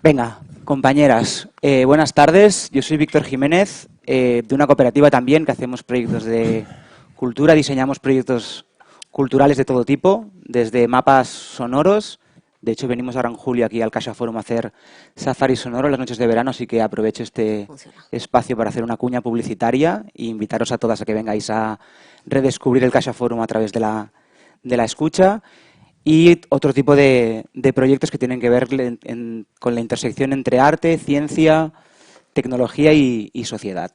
Venga, compañeras, buenas tardes. Yo soy Víctor Jiménez, de una cooperativa también que hacemos proyectos de cultura, diseñamos proyectos culturales de todo tipo, desde mapas sonoros. De hecho, venimos ahora en julio aquí al Caixa Forum a hacer safari sonoro las noches de verano, así que aprovecho este espacio para hacer una cuña publicitaria e invitaros a todas a que vengáis a redescubrir el Caixa Forum a través de la escucha. Y otro tipo de proyectos que tienen que ver con la intersección entre arte, ciencia, tecnología y sociedad.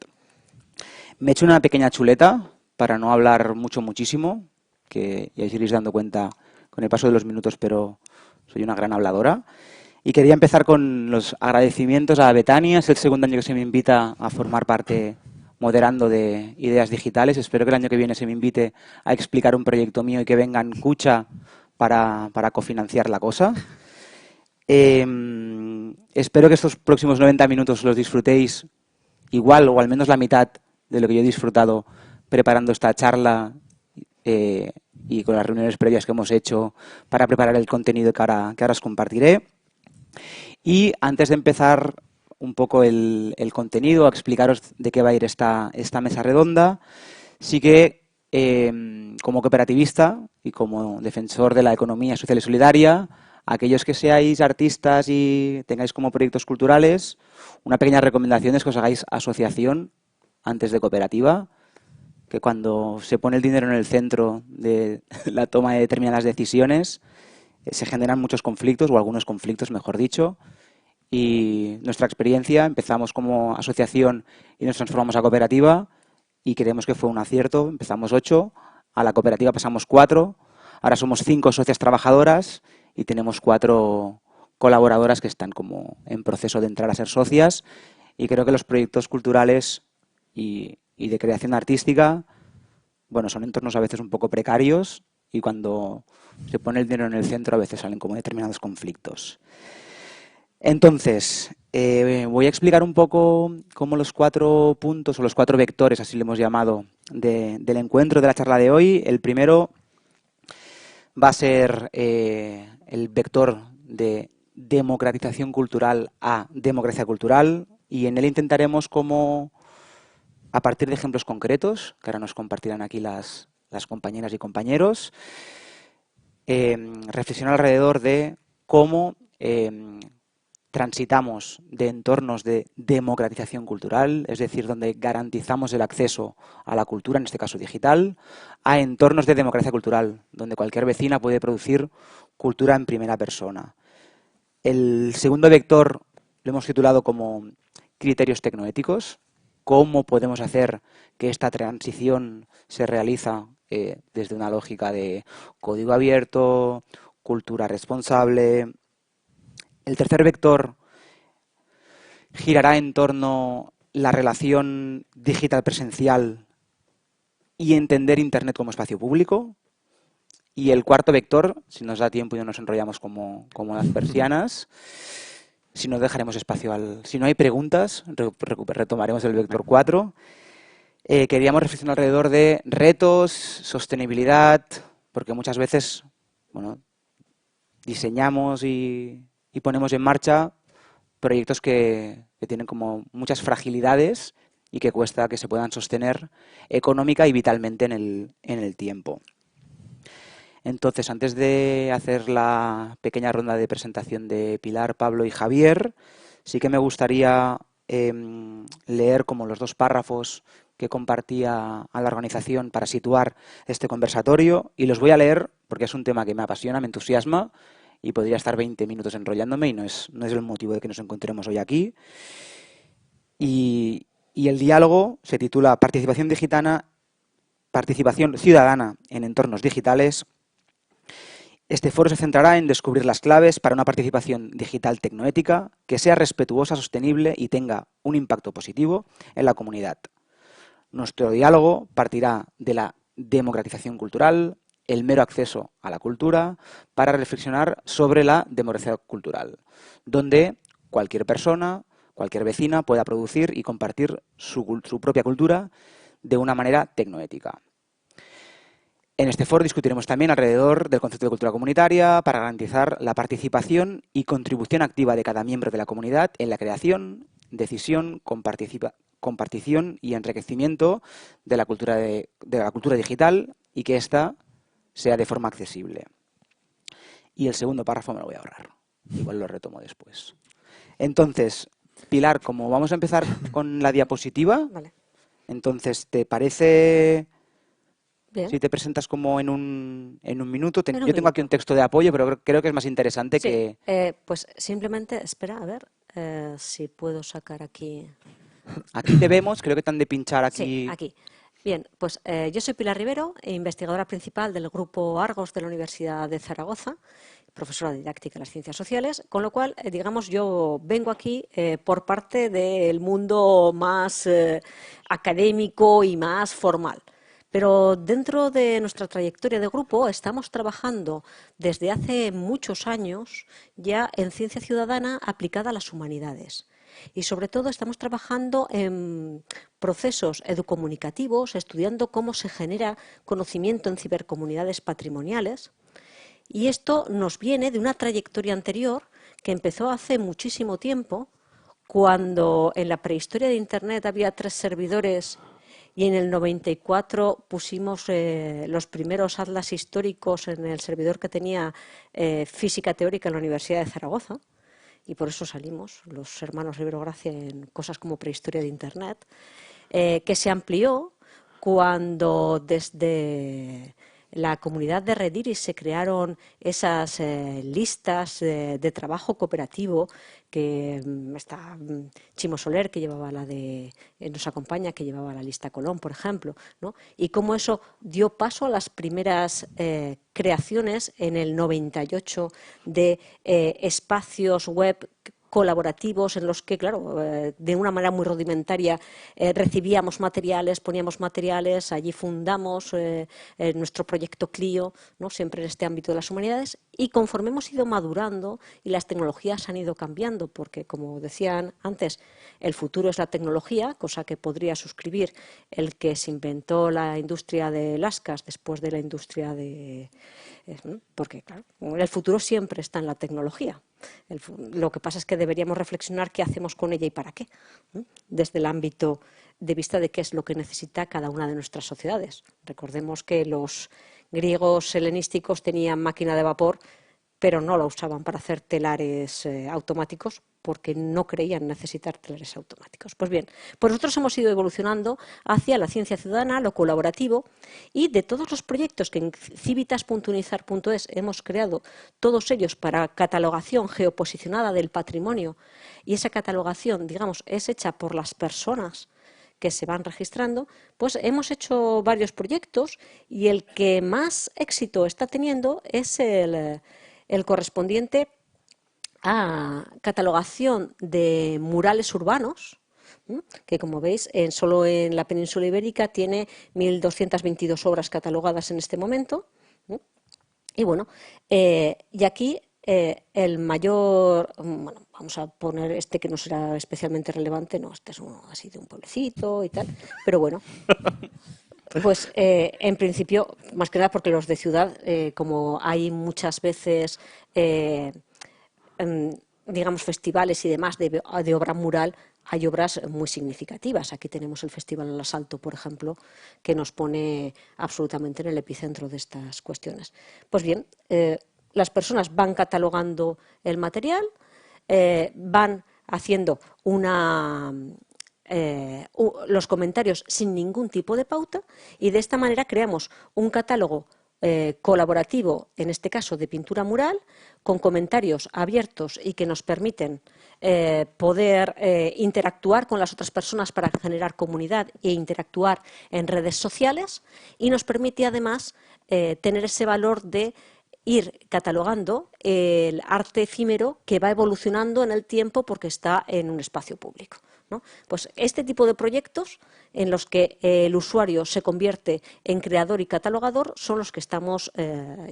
Me he hecho una pequeña chuleta para no hablar muchísimo, que ya os iréis dando cuenta con el paso de los minutos, pero soy una gran habladora. Y quería empezar con los agradecimientos a Betania. Es el segundo año que se me invita a formar parte moderando de Ideas Digitales. Espero que el año que viene se me invite a explicar un proyecto mío y que vengan Cucha para cofinanciar la cosa. Espero que estos próximos 90 minutos los disfrutéis igual o al menos la mitad de lo que yo he disfrutado preparando esta charla y con las reuniones previas que hemos hecho para preparar el contenido que ahora os compartiré. Y antes de empezar un poco el contenido, a explicaros de qué va a ir esta mesa redonda, sí que como cooperativista y como defensor de la economía social y solidaria, aquellos que seáis artistas y tengáis como proyectos culturales, una pequeña recomendación es que os hagáis asociación antes de cooperativa, que cuando se pone el dinero en el centro de la toma de determinadas decisiones, se generan muchos conflictos, o algunos conflictos, mejor dicho, y nuestra experiencia, empezamos como asociación y nos transformamos a cooperativa, y creemos que fue un acierto. Empezamos 8, a la cooperativa pasamos 4, ahora somos 5 socias trabajadoras y tenemos 4 colaboradoras que están como en proceso de entrar a ser socias, y creo que los proyectos culturales y de creación artística, bueno, son entornos a veces un poco precarios y cuando se pone el dinero en el centro a veces salen como determinados conflictos. Entonces, voy a explicar un poco cómo los 4 puntos o los 4 vectores, así le hemos llamado, del encuentro de la charla de hoy. El primero va a ser el vector de democratización cultural a democracia cultural, y en él intentaremos como, a partir de ejemplos concretos, que ahora nos compartirán aquí las compañeras y compañeros, reflexionar alrededor de cómo transitamos de entornos de democratización cultural, es decir, donde garantizamos el acceso a la cultura, en este caso digital, a entornos de democracia cultural, donde cualquier vecina puede producir cultura en primera persona. El segundo vector lo hemos titulado como criterios tecnoéticos, cómo podemos hacer que esta transición se realiza desde una lógica de código abierto, cultura responsable. El tercer vector girará en torno a la relación digital-presencial y entender Internet como espacio público. Y el cuarto vector, si nos da tiempo y no nos enrollamos como las persianas, si no dejaremos espacio si no hay preguntas, retomaremos el vector 4. Queríamos reflexionar alrededor de retos, sostenibilidad, porque muchas veces, bueno, diseñamos y ponemos en marcha proyectos que tienen como muchas fragilidades y que cuesta que se puedan sostener económica y vitalmente en el tiempo. Entonces, antes de hacer la pequeña ronda de presentación de Pilar, Pablo y Javier, sí que me gustaría leer como los 2 párrafos que compartía a la organización para situar este conversatorio, y los voy a leer porque es un tema que me apasiona, me entusiasma, y podría estar 20 minutos enrollándome y no es el motivo de que nos encontremos hoy aquí. Y el diálogo se titula Participación ciudadana en entornos digitales. Este foro se centrará en descubrir las claves para una participación digital tecnoética que sea respetuosa, sostenible y tenga un impacto positivo en la comunidad. Nuestro diálogo partirá de la democratización cultural, el mero acceso a la cultura, para reflexionar sobre la democracia cultural, donde cualquier persona, cualquier vecina pueda producir y compartir su propia cultura de una manera tecnoética. En este foro discutiremos también alrededor del concepto de cultura comunitaria para garantizar la participación y contribución activa de cada miembro de la comunidad en la creación, decisión, compartición y enriquecimiento de la cultura digital y que ésta sea de forma accesible. Y el segundo párrafo me lo voy a ahorrar. Igual lo retomo después. Entonces, Pilar, como vamos a empezar con la diapositiva, Vale. Entonces, ¿te parece Bien. si te presentas como en un minuto? En un Yo tengo aquí minuto. un texto de apoyo, pero creo que es más interesante Sí, que... pues simplemente, espera, a ver si puedo sacar aquí. Aquí te vemos, creo que te han de pinchar Sí, aquí. aquí. Bien, pues yo soy Pilar Rivero, investigadora principal del Grupo Argos de la Universidad de Zaragoza, profesora de didáctica de las ciencias sociales, con lo cual, digamos, yo vengo aquí por parte del mundo más académico y más formal. Pero dentro de nuestra trayectoria de grupo estamos trabajando desde hace muchos años ya en ciencia ciudadana aplicada a las humanidades. Y sobre todo estamos trabajando en procesos educomunicativos, estudiando cómo se genera conocimiento en cibercomunidades patrimoniales. Y esto nos viene de una trayectoria anterior que empezó hace muchísimo tiempo, cuando en la prehistoria de Internet había 3 servidores y en el 94 pusimos los primeros atlas históricos en el servidor que tenía física teórica en la Universidad de Zaragoza. Y por eso salimos, los hermanos Rivero Gracia, en cosas como prehistoria de Internet, que se amplió cuando desde la comunidad de Rediris se crearon esas listas de trabajo cooperativo que está Chimo Soler, que llevaba nos acompaña, que llevaba la lista Colón, por ejemplo, ¿no? Y cómo eso dio paso a las primeras creaciones en el 98 de espacios web colaborativos en los que, claro, de una manera muy rudimentaria recibíamos materiales, poníamos materiales, allí fundamos nuestro proyecto Clio, ¿no? Siempre en este ámbito de las humanidades, y conforme hemos ido madurando y las tecnologías han ido cambiando, porque como decían antes, el futuro es la tecnología, cosa que podría suscribir el que se inventó la industria de lascas después de la industria de... porque, claro, el futuro siempre está en la tecnología. Lo que pasa es que deberíamos reflexionar qué hacemos con ella y para qué, ¿no? Desde el ámbito de vista de qué es lo que necesita cada una de nuestras sociedades. Recordemos que los griegos helenísticos tenían máquina de vapor, pero no la usaban para hacer telares automáticos porque no creían necesitar telares automáticos. Pues bien, pues nosotros hemos ido evolucionando hacia la ciencia ciudadana, lo colaborativo, y de todos los proyectos que en civitas.unizar.es hemos creado, todos ellos para catalogación geoposicionada del patrimonio, y esa catalogación, digamos, es hecha por las personas que se van registrando, pues hemos hecho varios proyectos y el que más éxito está teniendo es el correspondiente a catalogación de murales urbanos, que como veis solo en la península ibérica tiene 1.222 obras catalogadas en este momento. Y bueno, y aquí el mayor, bueno, vamos a poner este que no será especialmente relevante, no, este es uno así de un pueblecito y tal, pero bueno. Pues en principio, más que nada porque los de ciudad, como hay muchas veces, digamos, festivales y demás de obra mural, hay obras muy significativas. Aquí tenemos el Festival al Asalto, por ejemplo, que nos pone absolutamente en el epicentro de estas cuestiones. Pues bien, las personas van catalogando el material, van haciendo los comentarios sin ningún tipo de pauta, y de esta manera creamos un catálogo colaborativo, en este caso de pintura mural, con comentarios abiertos y que nos permiten poder interactuar con las otras personas para generar comunidad e interactuar en redes sociales, y nos permite además tener ese valor de ir catalogando el arte efímero que va evolucionando en el tiempo porque está en un espacio público, ¿no? Pues este tipo de proyectos en los que el usuario se convierte en creador y catalogador son los que estamos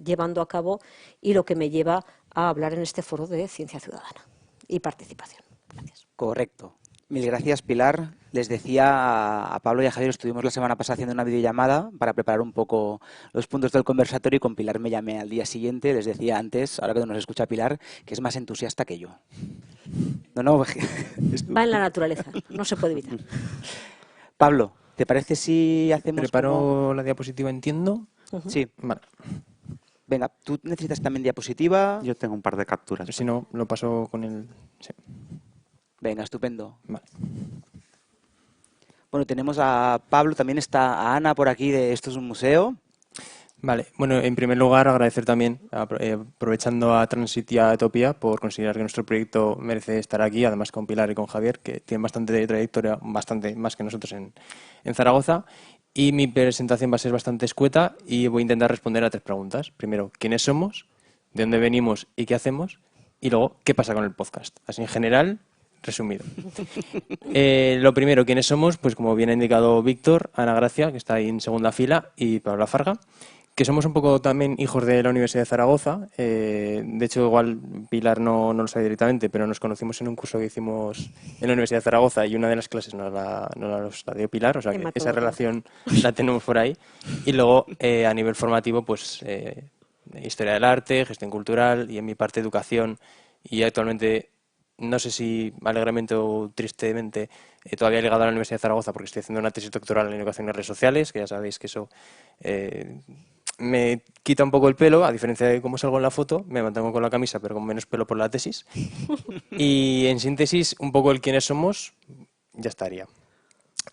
llevando a cabo, y lo que me lleva a hablar en este foro de ciencia ciudadana y participación. Gracias. Correcto. Mil gracias, Pilar. Les decía a Pablo y a Javier, estuvimos la semana pasada haciendo una videollamada para preparar un poco los puntos del conversatorio y con Pilar me llamé al día siguiente. Les decía antes, ahora que nos escucha Pilar, que es más entusiasta que yo. No, no. Va en la naturaleza, no se puede evitar. Pablo, ¿te parece si hacemos como... Preparo la diapositiva, entiendo. Sí, Vale. venga, ¿tú necesitas también diapositiva? Yo tengo un par de capturas. Si no, lo paso con el... Sí. Venga, estupendo. Vale. Bueno, tenemos a Pablo, también está a Ana por aquí de Esto es un museo. Vale, bueno, en primer lugar agradecer también, aprovechando a Transit y a Etopía por considerar que nuestro proyecto merece estar aquí, además con Pilar y con Javier, que tienen bastante trayectoria, bastante más que nosotros en Zaragoza. Y mi presentación va a ser bastante escueta y voy a intentar responder a 3 preguntas. Primero, ¿quiénes somos? ¿De dónde venimos y qué hacemos? Y luego, ¿qué pasa con el podcast? Así en general, resumido. Lo primero, ¿quiénes somos? Pues como bien ha indicado Víctor, Ana Gracia, que está ahí en segunda fila, y Paula Farga, que somos un poco también hijos de la Universidad de Zaragoza. De hecho, igual Pilar no lo sabe directamente, pero nos conocimos en un curso que hicimos en la Universidad de Zaragoza y una de las clases nos la dio Pilar, o sea que esa relación la tenemos por ahí. Y luego, a nivel formativo, pues Historia del Arte, Gestión Cultural y en mi parte Educación, y actualmente, no sé si alegremente o tristemente, todavía ligado a la Universidad de Zaragoza porque estoy haciendo una tesis doctoral en Educación y Redes Sociales, que ya sabéis que eso me quita un poco el pelo, a diferencia de cómo salgo en la foto, me mantengo con la camisa pero con menos pelo por la tesis. Y en síntesis, un poco el quiénes somos, ya estaría.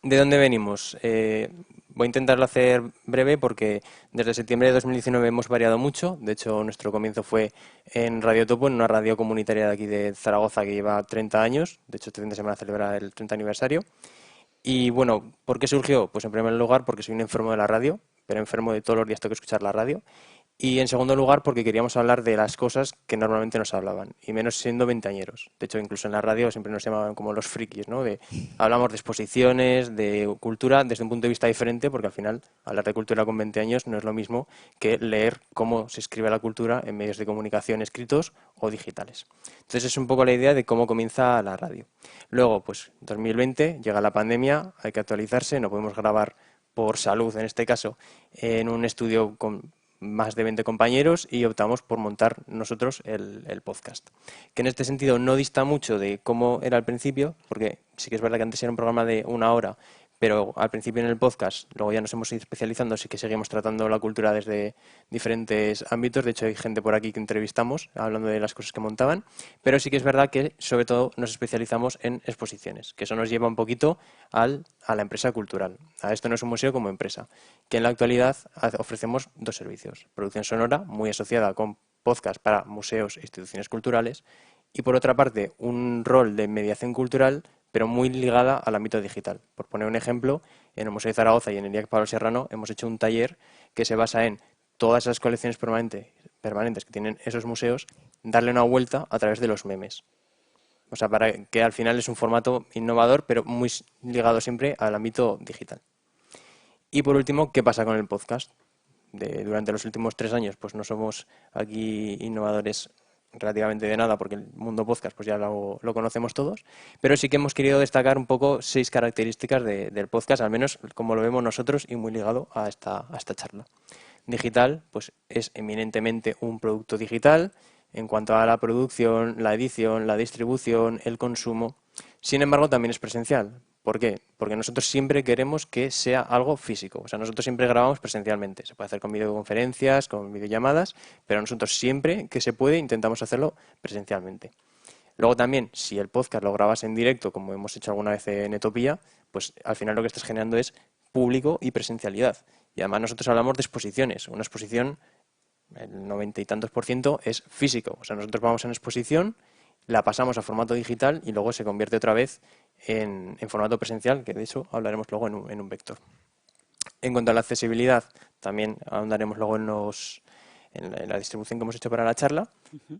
¿De dónde venimos? Voy a intentarlo hacer breve porque desde septiembre de 2019 hemos variado mucho. De hecho, nuestro comienzo fue en Radio Topo, en una radio comunitaria de aquí de Zaragoza que lleva 30 años. De hecho, este fin de semana celebra el 30 aniversario. Y bueno, ¿por qué surgió? Pues en primer lugar porque soy un enfermo de la radio, pero enfermo de todos los días tengo que escuchar la radio. Y en segundo lugar porque queríamos hablar de las cosas que normalmente nos hablaban, y menos siendo veinteañeros. De hecho, incluso en la radio siempre nos llamaban como los frikis, ¿no? Hablamos de exposiciones, de cultura, desde un punto de vista diferente, porque al final hablar de cultura con 20 años no es lo mismo que leer cómo se escribe la cultura en medios de comunicación escritos o digitales. Entonces es un poco la idea de cómo comienza la radio. Luego, pues 2020, llega la pandemia, hay que actualizarse, no podemos grabar por salud, en este caso, en un estudio con más de 20 compañeros y optamos por montar nosotros el podcast. Que en este sentido no dista mucho de cómo era al principio, porque sí que es verdad que antes era un programa de 1 hora, pero al principio en el podcast, luego ya nos hemos ido especializando, sí que seguimos tratando la cultura desde diferentes ámbitos. De hecho, hay gente por aquí que entrevistamos hablando de las cosas que montaban, pero sí que es verdad que sobre todo nos especializamos en exposiciones, que eso nos lleva un poquito a la empresa cultural. A esto no es un museo como empresa, que en la actualidad ofrecemos 2 servicios: producción sonora, muy asociada con podcast para museos e instituciones culturales, y por otra parte un rol de mediación cultural pero muy ligada al ámbito digital. Por poner un ejemplo, en el Museo de Zaragoza y en el IAC Pablo Serrano hemos hecho un taller que se basa en todas esas colecciones permanentes que tienen esos museos, darle una vuelta a través de los memes. O sea, para que al final es un formato innovador, pero muy ligado siempre al ámbito digital. Y por último, ¿qué pasa con el podcast? Durante los últimos 3 años, pues no somos aquí innovadores relativamente de nada, porque el mundo podcast pues ya lo conocemos todos, pero sí que hemos querido destacar un poco 6 características del podcast, al menos como lo vemos nosotros y muy ligado a esta charla. Digital, pues es eminentemente un producto digital en cuanto a la producción, la edición, la distribución, el consumo. Sin embargo, también es presencial. ¿Por qué? Porque nosotros siempre queremos que sea algo físico. O sea, nosotros siempre grabamos presencialmente. Se puede hacer con videoconferencias, con videollamadas, pero nosotros siempre que se puede intentamos hacerlo presencialmente. Luego también, si el podcast lo grabas en directo, como hemos hecho alguna vez en Etopía, pues al final lo que estás generando es público y presencialidad. Y además nosotros hablamos de exposiciones. Una exposición, el 90 y tantos % es físico. O sea, nosotros vamos a una exposición, la pasamos a formato digital y luego se convierte otra vez en formato presencial, que de eso hablaremos luego en un vector. En cuanto a la accesibilidad, también ahondaremos luego en la distribución que hemos hecho para la charla,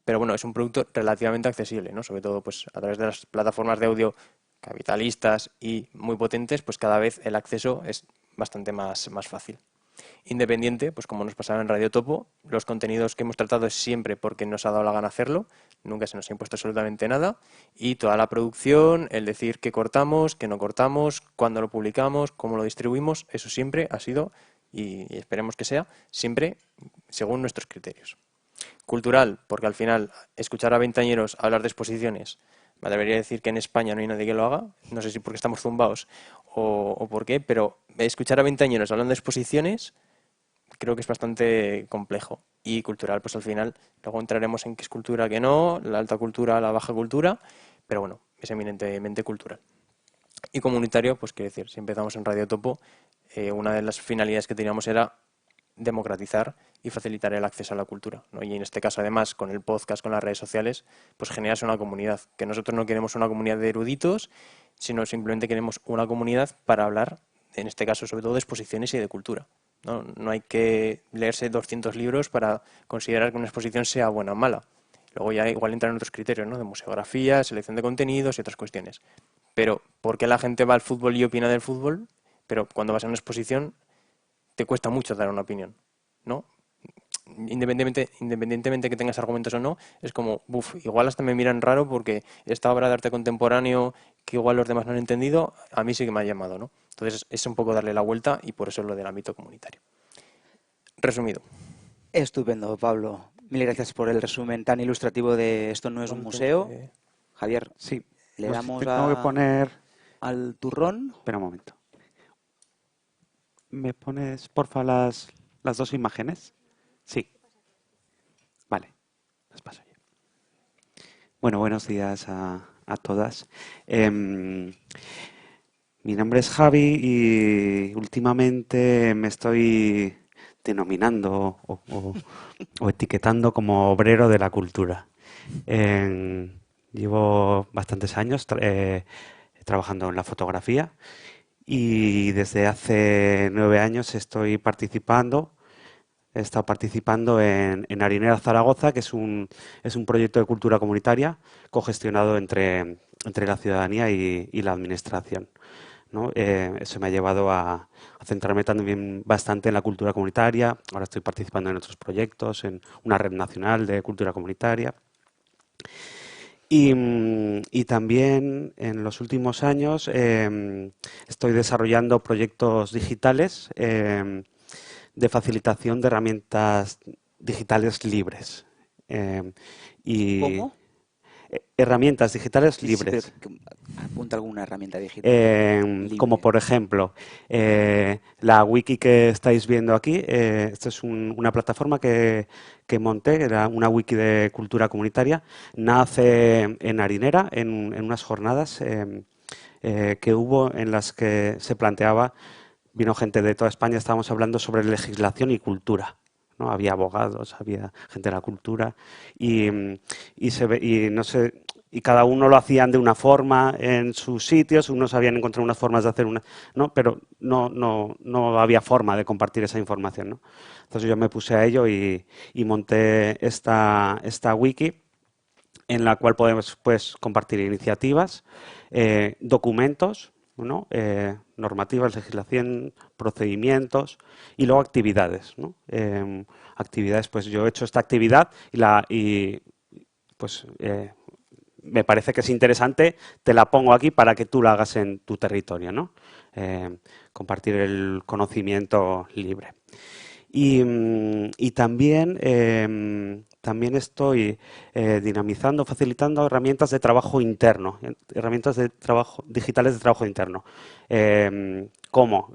pero bueno, es un producto relativamente accesible, ¿no? Sobre todo pues a través de las plataformas de audio capitalistas y muy potentes, pues cada vez el acceso es bastante más fácil. Independiente, pues como nos pasaba en Radio Topo, los contenidos que hemos tratado es siempre porque nos ha dado la gana hacerlo, nunca se nos ha impuesto absolutamente nada, y toda la producción, el decir qué cortamos, qué no cortamos, cuándo lo publicamos, cómo lo distribuimos, eso siempre ha sido, y esperemos que sea, siempre según nuestros criterios. Cultural, porque al final escuchar a veinteañeros hablar de exposiciones, me atrevería a decir que en España no hay nadie que lo haga, no sé si porque estamos zumbados o por qué, pero escuchar a veinteañeros hablando de exposiciones creo que es bastante complejo. Y cultural, pues al final, luego entraremos en qué es cultura, qué no, la alta cultura, la baja cultura, pero bueno, es eminentemente cultural. Y comunitario, pues quiero decir, si empezamos en Radio Topo, una de las finalidades que teníamos era democratizar y facilitar el acceso a la cultura, ¿no? Y en este caso, además, con el podcast, con las redes sociales, pues generas una comunidad, que nosotros no queremos una comunidad de eruditos, sino simplemente queremos una comunidad para hablar, en este caso, sobre todo de exposiciones y de cultura. No hay que leerse 200 libros para considerar que una exposición sea buena o mala. Luego ya igual entran otros criterios, ¿no? De museografía, selección de contenidos y otras cuestiones. Pero, ¿por qué la gente va al fútbol y opina del fútbol? Pero cuando vas a una exposición te cuesta mucho dar una opinión, ¿no? Independientemente que tengas argumentos o no, es como, igual hasta me miran raro porque esta obra de arte contemporáneo que igual los demás no han entendido, a mí sí que me ha llamado, ¿no? Entonces es un poco darle la vuelta y por eso es lo del ámbito comunitario. Resumido. Estupendo, Pablo. Mil gracias por el resumen tan ilustrativo de Esto no es un museo. Javier, Sí, le pues damos tengo que poner... al turrón. Espera un momento. ¿Me pones, porfa, las dos imágenes? Sí. Vale, las paso ya. Bueno, buenos días a todas. Mi nombre es Javi y últimamente me estoy denominando o etiquetando como obrero de la cultura. Llevo bastantes años trabajando en la fotografía y desde hace 9 años he estado participando en Harinera Zaragoza, que es un proyecto de cultura comunitaria cogestionado entre la ciudadanía y la administración, ¿no? Eso me ha llevado a centrarme también bastante en la cultura comunitaria. Ahora estoy participando en otros proyectos, en una red nacional de cultura comunitaria. Y también en los últimos años estoy desarrollando proyectos digitales de facilitación de herramientas digitales libres. ¿Cómo? Herramientas digitales Sí, libres. pero apunta alguna herramienta digital libre. Como por ejemplo, la wiki que estáis viendo aquí. Esta es una plataforma que monté, era una wiki de cultura comunitaria. Nace en Harinera, en unas jornadas que hubo en las que se planteaba, vino gente de toda España, estábamos hablando sobre legislación y cultura, ¿no? Había abogados, había gente de la cultura y no sé, y cada uno lo hacían de una forma en sus sitios, unos habían encontrado unas formas de hacer ¿no? Pero no había forma de compartir esa información, ¿no? Entonces yo me puse a ello y monté esta wiki en la cual podemos, pues, compartir iniciativas, documentos, ¿no? Normativas, legislación, procedimientos y luego actividades, ¿no? Actividades, pues yo he hecho esta actividad y pues me parece que es interesante, te la pongo aquí para que tú la hagas en tu territorio, ¿no? Compartir el conocimiento libre. Y también estoy dinamizando, facilitando herramientas de trabajo interno, herramientas de trabajo digitales de trabajo interno, como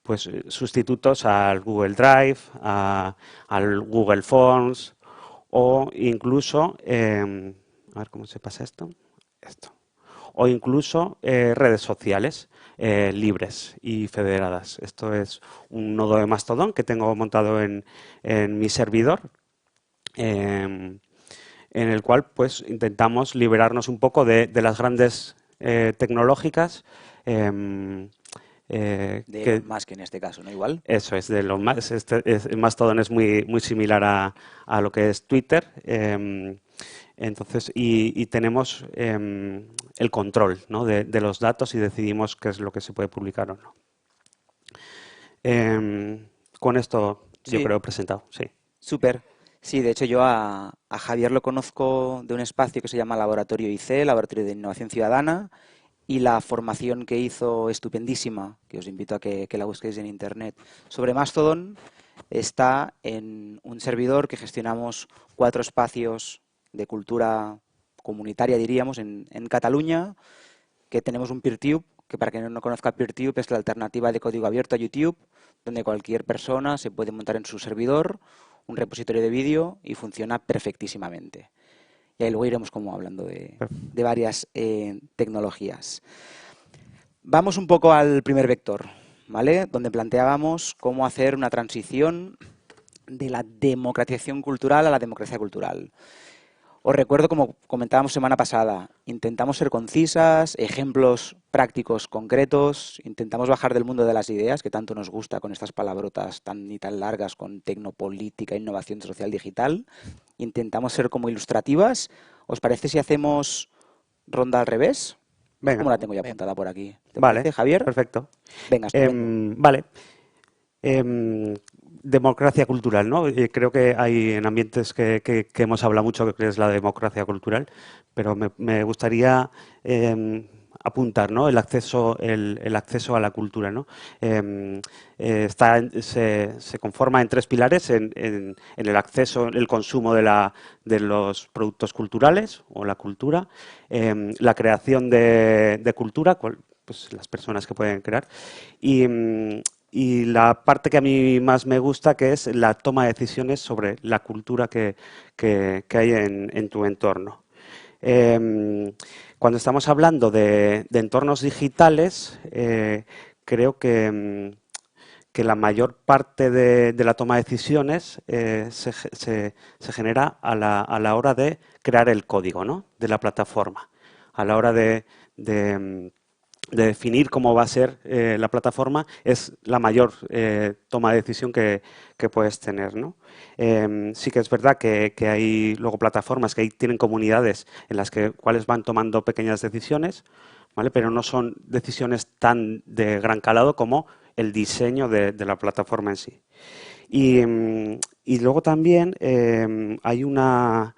pues sustitutos al Google Drive, al Google Forms o incluso, a ver cómo se pasa esto, o incluso redes sociales libres y federadas. Esto es un nodo de Mastodon que tengo montado en mi servidor, en el cual pues intentamos liberarnos un poco de las grandes tecnológicas. De Elon Musk en este caso, ¿no? Igual. Eso es, de Elon Musk. Mastodon es muy similar a lo que es Twitter. Entonces, y tenemos el control, ¿no? de los datos y decidimos qué es lo que se puede publicar o no. Con esto yo Sí. creo presentado, sí. Súper. Sí, de hecho yo a Javier lo conozco de un espacio que se llama Laboratorio IC, Laboratorio de Innovación Ciudadana, y la formación que hizo estupendísima, que os invito a que la busquéis en internet, sobre Mastodon, está en un servidor que gestionamos 4 espacios de cultura comunitaria, diríamos, en Cataluña, que tenemos un PeerTube, que para quien no conozca PeerTube es la alternativa de código abierto a YouTube, donde cualquier persona se puede montar en su servidor un repositorio de vídeo y funciona perfectísimamente. Y ahí luego iremos como hablando de varias tecnologías. Vamos un poco al primer vector, ¿vale? Donde planteábamos cómo hacer una transición de la democratización cultural a la democracia cultural. Os recuerdo, como comentábamos semana pasada, intentamos ser concisas, ejemplos prácticos concretos, intentamos bajar del mundo de las ideas, que tanto nos gusta con estas palabrotas tan y tan largas, con tecnopolítica, innovación social digital. Intentamos ser como ilustrativas. ¿Os parece si hacemos ronda al revés? Venga. ¿Cómo la tengo ya apuntada por aquí? ¿Te Vale, parece, Javier? perfecto. Venga, estupendo. Vale. Democracia cultural, ¿no? Creo que hay en ambientes que hemos hablado mucho que es la democracia cultural, pero me gustaría apuntar, ¿no? El acceso a la cultura, ¿no? Se conforma en 3 pilares, en el acceso, el consumo de los productos culturales o la cultura, la creación de cultura, pues las personas que pueden crear, y la parte que a mí más me gusta, que es la toma de decisiones sobre la cultura que hay en tu entorno. Cuando estamos hablando de entornos digitales, creo que la mayor parte de la toma de decisiones se genera a la hora de crear el código, ¿no? De la plataforma, a la hora de definir cómo va a ser la plataforma, es la mayor toma de decisión que puedes tener, ¿no? Sí que es verdad que hay luego plataformas que ahí tienen comunidades en las cuales van tomando pequeñas decisiones, ¿vale? Pero no son decisiones tan de gran calado como el diseño de la plataforma en sí. Y luego también hay una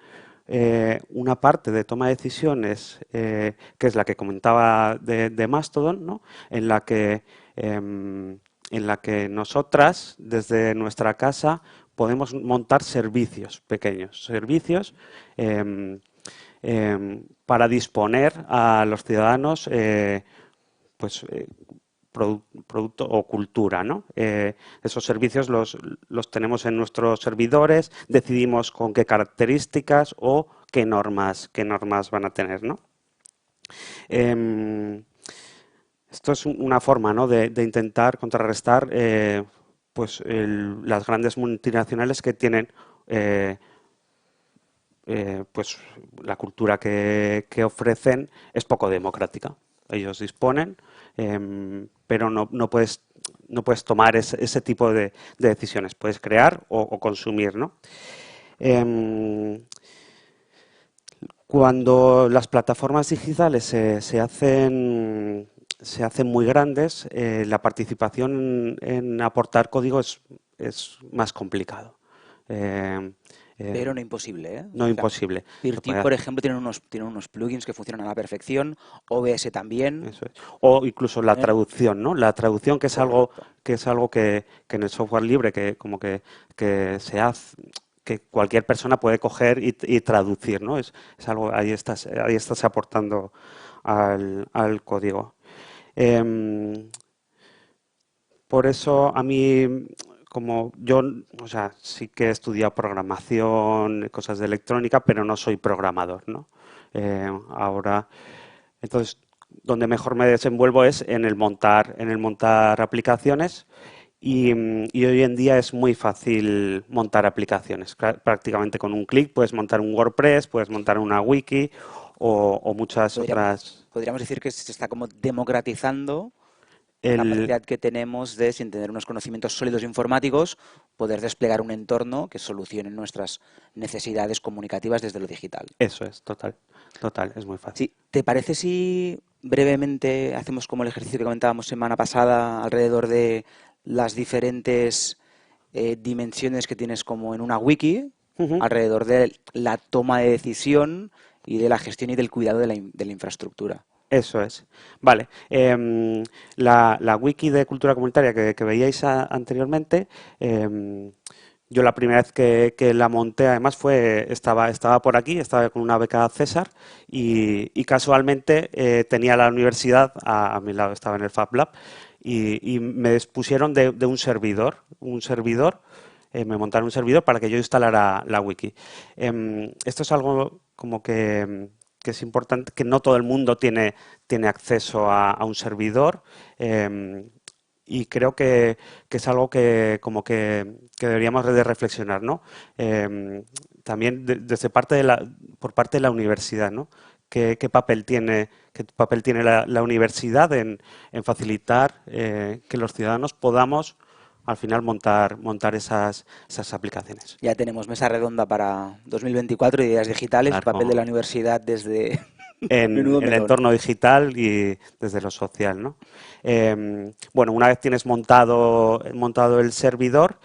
parte de toma de decisiones que es la que comentaba de Mastodon, ¿no? En la que nosotras, desde nuestra casa, podemos montar servicios pequeños, servicios para disponer a los ciudadanos producto o cultura, ¿no? Esos servicios los tenemos en nuestros servidores, decidimos con qué características o qué normas van a tener, ¿no? Esto es una forma, ¿no? de intentar contrarrestar las grandes multinacionales que tienen pues la cultura que ofrecen es poco democrática. Ellos disponen, pero no puedes tomar ese tipo de decisiones. Puedes crear o consumir, ¿no? Cuando las plataformas digitales se hacen muy grandes, la participación en aportar código es más complicado. Pero no imposible, ¿eh? No imposible. PeerTube, por ejemplo, tiene unos plugins que funcionan a la perfección, OBS también. Eso es. O incluso la traducción, ¿no? La traducción, que es algo que en el software libre que se hace, que cualquier persona puede coger y traducir, ¿no? Es algo, ahí estás aportando al código. Por eso a mí, como yo, o sea, sí que he estudiado programación, cosas de electrónica, pero no soy programador, ¿no? Ahora, entonces, donde mejor me desenvuelvo es en el montar aplicaciones y hoy en día es muy fácil montar aplicaciones. Prácticamente con un clic puedes montar un WordPress, puedes montar una wiki o muchas otras. Podríamos decir que se está como democratizando la capacidad que tenemos de, sin tener unos conocimientos sólidos informáticos, poder desplegar un entorno que solucione nuestras necesidades comunicativas desde lo digital. Eso es, total, es muy fácil. Sí, ¿te parece si brevemente hacemos como el ejercicio que comentábamos semana pasada alrededor de las diferentes dimensiones que tienes como en una wiki? Ujú. alrededor de la toma de decisión y de la gestión y del cuidado de la infraestructura. Eso es. Vale. La wiki de cultura comunitaria que veíais anteriormente, yo la primera vez que la monté, además, estaba por aquí, estaba con una beca César y casualmente tenía la universidad a mi lado, estaba en el Fab Lab y me dispusieron de un servidor, me montaron un servidor para que yo instalara la wiki. Esto es algo como que es importante, que no todo el mundo tiene acceso a un servidor. Y creo que es algo que como que deberíamos de reflexionar, ¿no? También desde por parte de la universidad, ¿no? ¿Qué papel tiene la universidad en facilitar que los ciudadanos podamos al final montar esas aplicaciones? Ya tenemos mesa redonda para 2024, ideas digitales, Claro. papel de la universidad desde En menudo el melón. entorno digital y desde lo social, ¿no? Bueno, una vez tienes montado el servidor,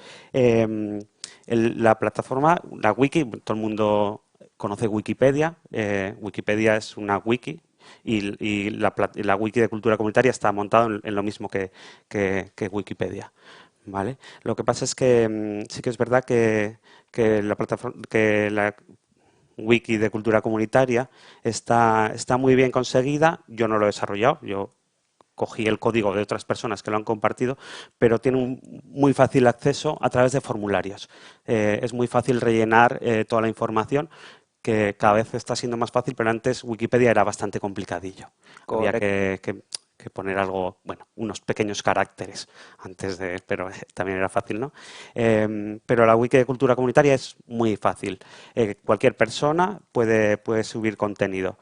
la plataforma, la wiki, todo el mundo conoce Wikipedia. Wikipedia es una wiki y la wiki de cultura comunitaria está montado en lo mismo que Wikipedia. ¿Vale? Lo que pasa es que sí que es verdad que la plataforma, que la wiki de cultura comunitaria está muy bien conseguida. Yo no lo he desarrollado, yo cogí el código de otras personas que lo han compartido, pero tiene un muy fácil acceso a través de formularios. Es muy fácil rellenar toda la información, que cada vez está siendo más fácil, pero antes Wikipedia era bastante complicadillo. Había que poner algo, bueno, unos pequeños caracteres pero también era fácil, ¿no? Pero la wiki de cultura comunitaria es muy fácil. Cualquier persona puede subir contenido.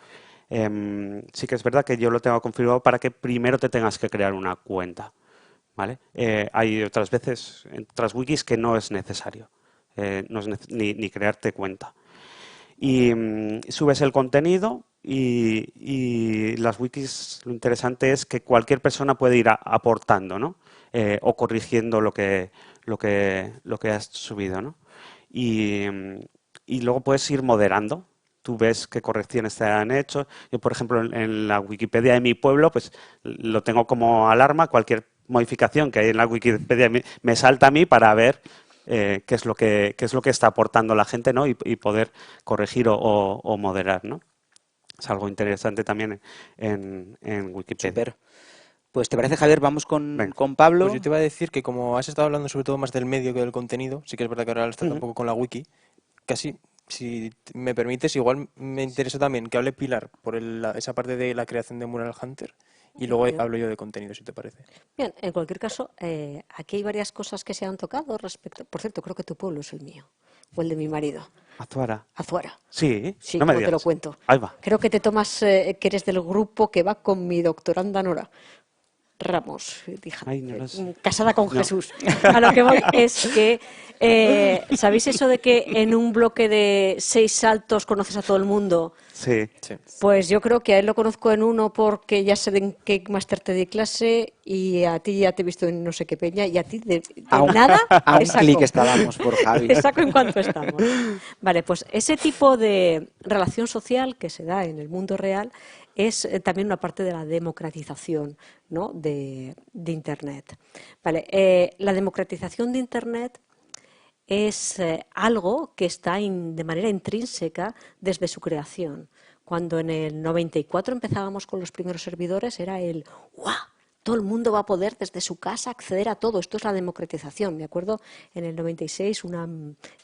Sí que es verdad que yo lo tengo configurado para que primero te tengas que crear una cuenta, ¿vale? Hay otras veces, en otras wikis, que no es necesario, no es ni crearte cuenta. Y subes el contenido y las wikis, lo interesante es que cualquier persona puede ir aportando, ¿no? O corrigiendo lo que has subido, ¿no? Y luego puedes ir moderando. Tú ves qué correcciones te han hecho. Yo, por ejemplo, en la Wikipedia de mi pueblo, pues lo tengo como alarma. Cualquier modificación que hay en la Wikipedia me salta a mí para ver qué es lo que está aportando la gente, ¿no? Y poder corregir o moderar, ¿no? Es algo interesante también en Wikipedia. Súper. Pues te parece, Javier, vamos Venga. con Pablo. Pues yo te iba a decir que como has estado hablando sobre todo más del medio que del contenido, sí que es verdad que ahora estás un poco con la wiki, casi, si me permites, igual me interesa también que hable Pilar por esa parte de la creación de Mural Hunter y luego Bien. hablo yo de contenido, si te parece. Bien, en cualquier caso, aquí hay varias cosas que se han tocado respecto. Por cierto, creo que tu pueblo es el mío, o el de mi marido. Azuara. Azuara. Sí, Sí, no me como te lo digas. cuento. Ahí va. Creo que te tomas, que eres del grupo que va con mi doctoranda Nora Ramos, Ay, no lo sé. casada con No. Jesús. A lo que voy es que, ¿sabéis eso de que en un bloque de 6 saltos conoces a todo el mundo? Sí. Sí. Pues yo creo que a él lo conozco en uno porque ya sé de en qué máster te di clase y a ti ya te he visto en no sé qué peña y a ti de nada A un te saco. clic estábamos por Javi. Te saco en cuanto estamos. Vale, pues ese tipo de relación social que se da en el mundo real es también una parte de la democratización, ¿no? de Internet. Vale, la democratización de Internet es algo que está de manera intrínseca desde su creación. Cuando en el 94 empezábamos con los primeros servidores era el ¡guau! Todo el mundo va a poder desde su casa acceder a todo. Esto es la democratización. Me acuerdo en el 96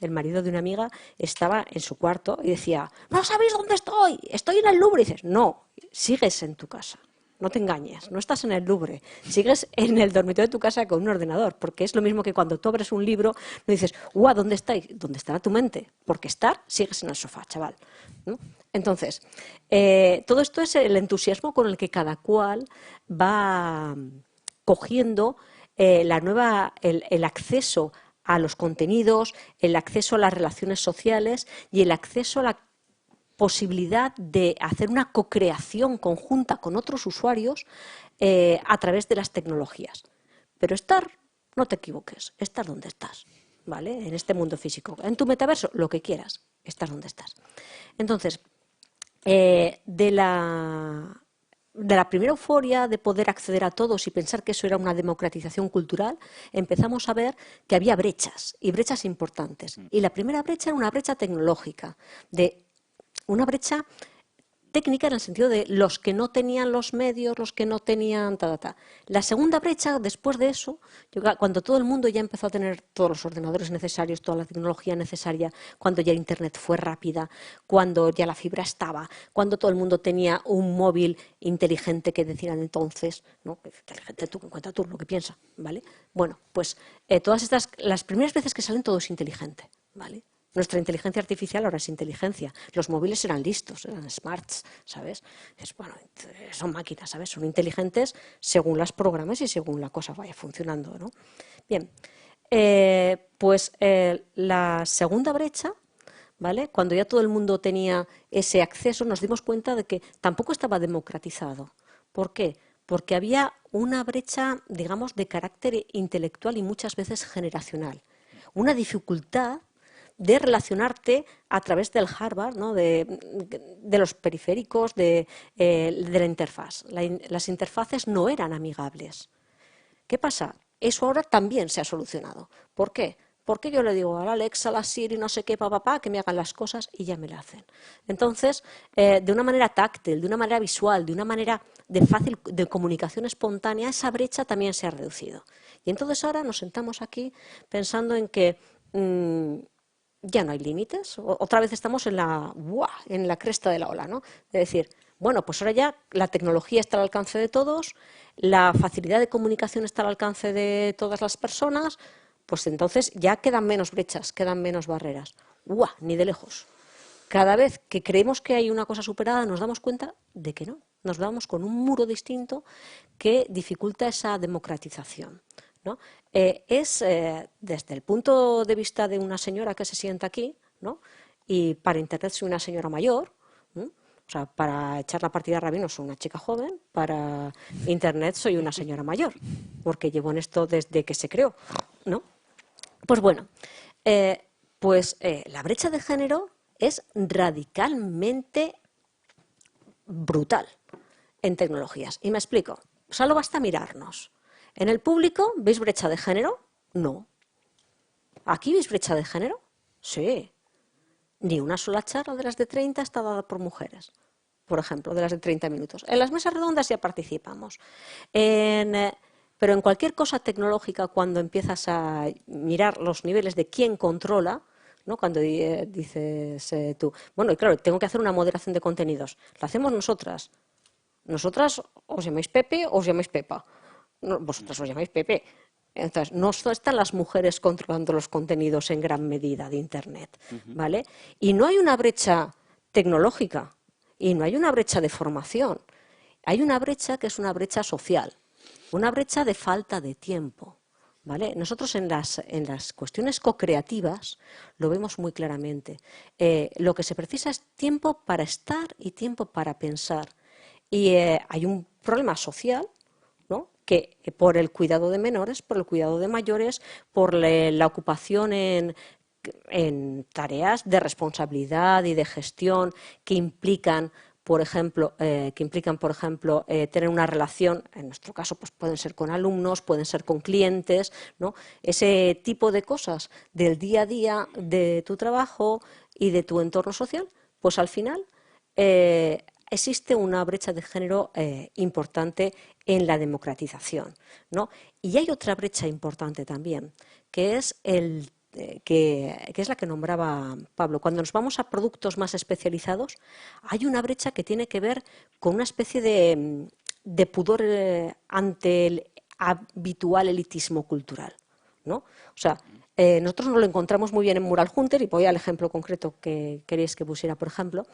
el marido de una amiga estaba en su cuarto y decía, no sabéis dónde estoy, estoy en el Louvre. Y dices, no, sigues en tu casa. No te engañes, no estás en el Louvre, sigues en el dormitorio de tu casa con un ordenador, porque es lo mismo que cuando tú abres un libro, no dices, ¡guau! ¿Dónde estáis? ¿Dónde estará tu mente? Porque sigues en el sofá, chaval, ¿no? Entonces, todo esto es el entusiasmo con el que cada cual va cogiendo el acceso a los contenidos, el acceso a las relaciones sociales y el acceso a la posibilidad de hacer una co-creación conjunta con otros usuarios a través de las tecnologías. Pero no te equivoques, estar donde estás. ¿vale? En este mundo físico. En tu metaverso, lo que quieras, estás donde estás. Entonces, de la primera euforia de poder acceder a todos y pensar que eso era una democratización cultural, empezamos a ver que había brechas, y brechas importantes. Y la primera brecha era una brecha tecnológica, una brecha técnica en el sentido de los que no tenían los medios, los que no tenían... La segunda brecha, después de eso, cuando todo el mundo ya empezó a tener todos los ordenadores necesarios, toda la tecnología necesaria, cuando ya Internet fue rápida, cuando ya la fibra estaba, cuando todo el mundo tenía un móvil inteligente que decían entonces, ¿no? Inteligente tú, cuenta tú lo que piensa, ¿vale? Bueno, pues todas estas, las primeras veces que salen todo es inteligente, ¿vale? Nuestra inteligencia artificial ahora es inteligencia. Los móviles eran listos, eran smarts, ¿sabes? Bueno, son máquinas, ¿sabes? Son inteligentes según las programas y según la cosa vaya funcionando, ¿no? Bien, pues la segunda brecha, ¿vale? Cuando ya todo el mundo tenía ese acceso, nos dimos cuenta de que tampoco estaba democratizado. ¿Por qué? Porque había una brecha, digamos, de carácter intelectual y muchas veces generacional. Una dificultad de relacionarte a través del hardware, ¿no? de los periféricos, de la interfaz. Las interfaces no eran amigables. ¿Qué pasa? Eso ahora también se ha solucionado. ¿Por qué? Porque yo le digo a la Alexa, a la Siri, no sé qué, papá, que me hagan las cosas y ya me la hacen. Entonces, de una manera táctil, de una manera visual, de una manera de comunicación espontánea, esa brecha también se ha reducido. Y entonces ahora nos sentamos aquí pensando en que ya no hay límites. Otra vez estamos en la cresta de la ola, ¿no? Es decir, bueno, pues ahora ya la tecnología está al alcance de todos, la facilidad de comunicación está al alcance de todas las personas, pues entonces ya quedan menos brechas, quedan menos barreras. Ni de lejos. Cada vez que creemos que hay una cosa superada, nos damos cuenta de que no. Nos damos con un muro distinto que dificulta esa democratización, ¿no? Desde el punto de vista de una señora que se sienta aquí, ¿no? Y para Internet soy una señora mayor, ¿no? O sea, para echar la partida a Rabino soy una chica joven, para Internet soy una señora mayor, porque llevo en esto desde que se creó, ¿no? Pues bueno, la brecha de género es radicalmente brutal en tecnologías. Y me explico. Solo basta mirarnos. ¿En el público veis brecha de género? No. ¿Aquí veis brecha de género? Sí. Ni una sola charla de las de 30 está dada por mujeres, por ejemplo, de las de 30 minutos. En las mesas redondas ya participamos. Pero en cualquier cosa tecnológica, cuando empiezas a mirar los niveles de quién controla, ¿no? Cuando dices tú, bueno, y claro, tengo que hacer una moderación de contenidos. La hacemos nosotras. Nosotras os llamáis Pepe o os llamáis Pepa. No, vosotras os llamáis Pepe. Entonces, no están las mujeres controlando los contenidos en gran medida de Internet, ¿vale? Y no hay una brecha tecnológica y no hay una brecha de formación. Hay una brecha que es una brecha social, una brecha de falta de tiempo, ¿vale? Nosotros en las cuestiones co-creativas lo vemos muy claramente. Lo que se precisa es tiempo para estar y tiempo para pensar. Y hay un problema social, ¿no? Que por el cuidado de menores, por el cuidado de mayores, por la ocupación en tareas de responsabilidad y de gestión que implican, por ejemplo, tener una relación, en nuestro caso pues pueden ser con alumnos, pueden ser con clientes, ¿no? Ese tipo de cosas del día a día de tu trabajo y de tu entorno social, pues al final existe una brecha de género importante en la democratización, ¿no? Y hay otra brecha importante también, que es que es la que nombraba Pablo. Cuando nos vamos a productos más especializados, hay una brecha que tiene que ver con una especie de pudor ante el habitual elitismo cultural, ¿no? O sea, nosotros nos lo encontramos muy bien en Mural Hunter, y voy al ejemplo concreto que queréis que pusiera, por ejemplo.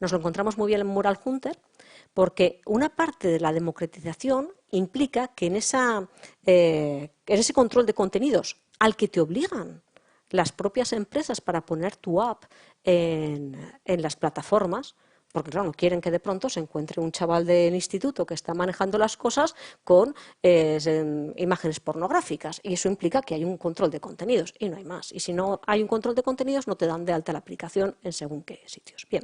Nos lo encontramos muy bien en Mural Hunter porque una parte de la democratización implica que en ese control de contenidos al que te obligan las propias empresas para poner tu app en las plataformas, porque claro, no quieren que de pronto se encuentre un chaval del instituto que está manejando las cosas con imágenes pornográficas, y eso implica que hay un control de contenidos y no hay más. Y si no hay un control de contenidos, no te dan de alta la aplicación en según qué sitios. Bien,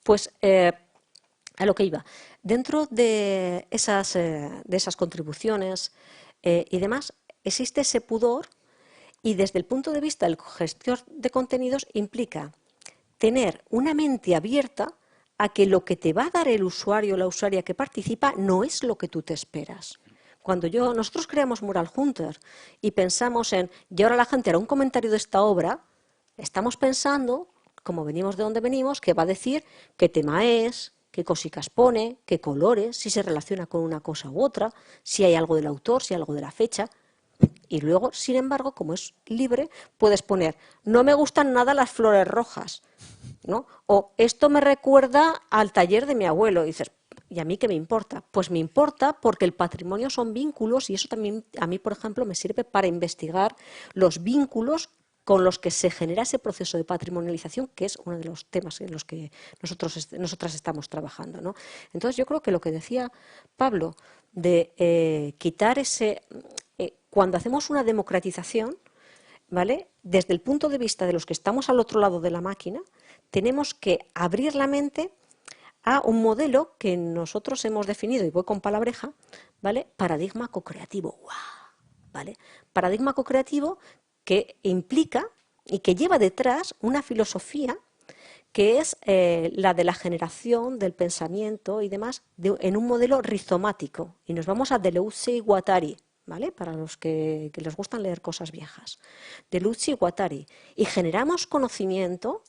pues a lo que iba. Dentro de esas contribuciones y demás, existe ese pudor, y desde el punto de vista del gestor de contenidos implica tener una mente abierta a que lo que te va a dar el usuario o la usuaria que participa no es lo que tú te esperas. Cuando nosotros creamos Mural Hunter y pensamos en, y ahora la gente hará un comentario de esta obra, estamos pensando, como venimos de donde venimos, que va a decir qué tema es, qué cositas pone, qué colores, si se relaciona con una cosa u otra, si hay algo del autor, si hay algo de la fecha. Y luego, sin embargo, como es libre, puedes poner, no me gustan nada las flores rojas, ¿no? O esto me recuerda al taller de mi abuelo. Y dices, ¿y a mí qué me importa? Pues me importa porque el patrimonio son vínculos, y eso también a mí, por ejemplo, me sirve para investigar los vínculos con los que se genera ese proceso de patrimonialización, que es uno de los temas en los que nosotras estamos trabajando, ¿no? Entonces, yo creo que lo que decía Pablo de quitar ese... cuando hacemos una democratización, ¿vale? Desde el punto de vista de los que estamos al otro lado de la máquina, tenemos que abrir la mente a un modelo que nosotros hemos definido, y voy con palabreja, ¿vale? Paradigma cocreativo. ¡Guau! ¿Vale? Paradigma cocreativo que implica y que lleva detrás una filosofía que es la de la generación del pensamiento y demás en un modelo rizomático. Y nos vamos a Deleuze y Guattari, ¿vale? Para los que les gustan leer cosas viejas. Deleuze y Guattari. Y generamos conocimiento,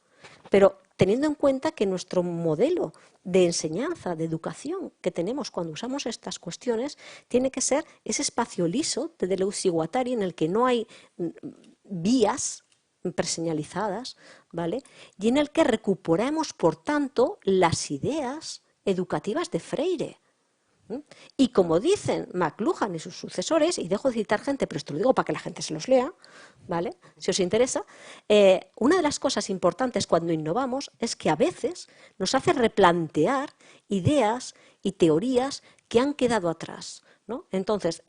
pero teniendo en cuenta que nuestro modelo de enseñanza, de educación que tenemos cuando usamos estas cuestiones, tiene que ser ese espacio liso de Deleuze y Guattari en el que no hay vías preseñalizadas, ¿vale? Y en el que recuperamos, por tanto, las ideas educativas de Freire. Y como dicen McLuhan y sus sucesores, y dejo de citar gente, pero esto lo digo para que la gente se los lea, ¿vale? Si os interesa, una de las cosas importantes cuando innovamos es que a veces nos hace replantear ideas y teorías que han quedado atrás, ¿no? Entonces,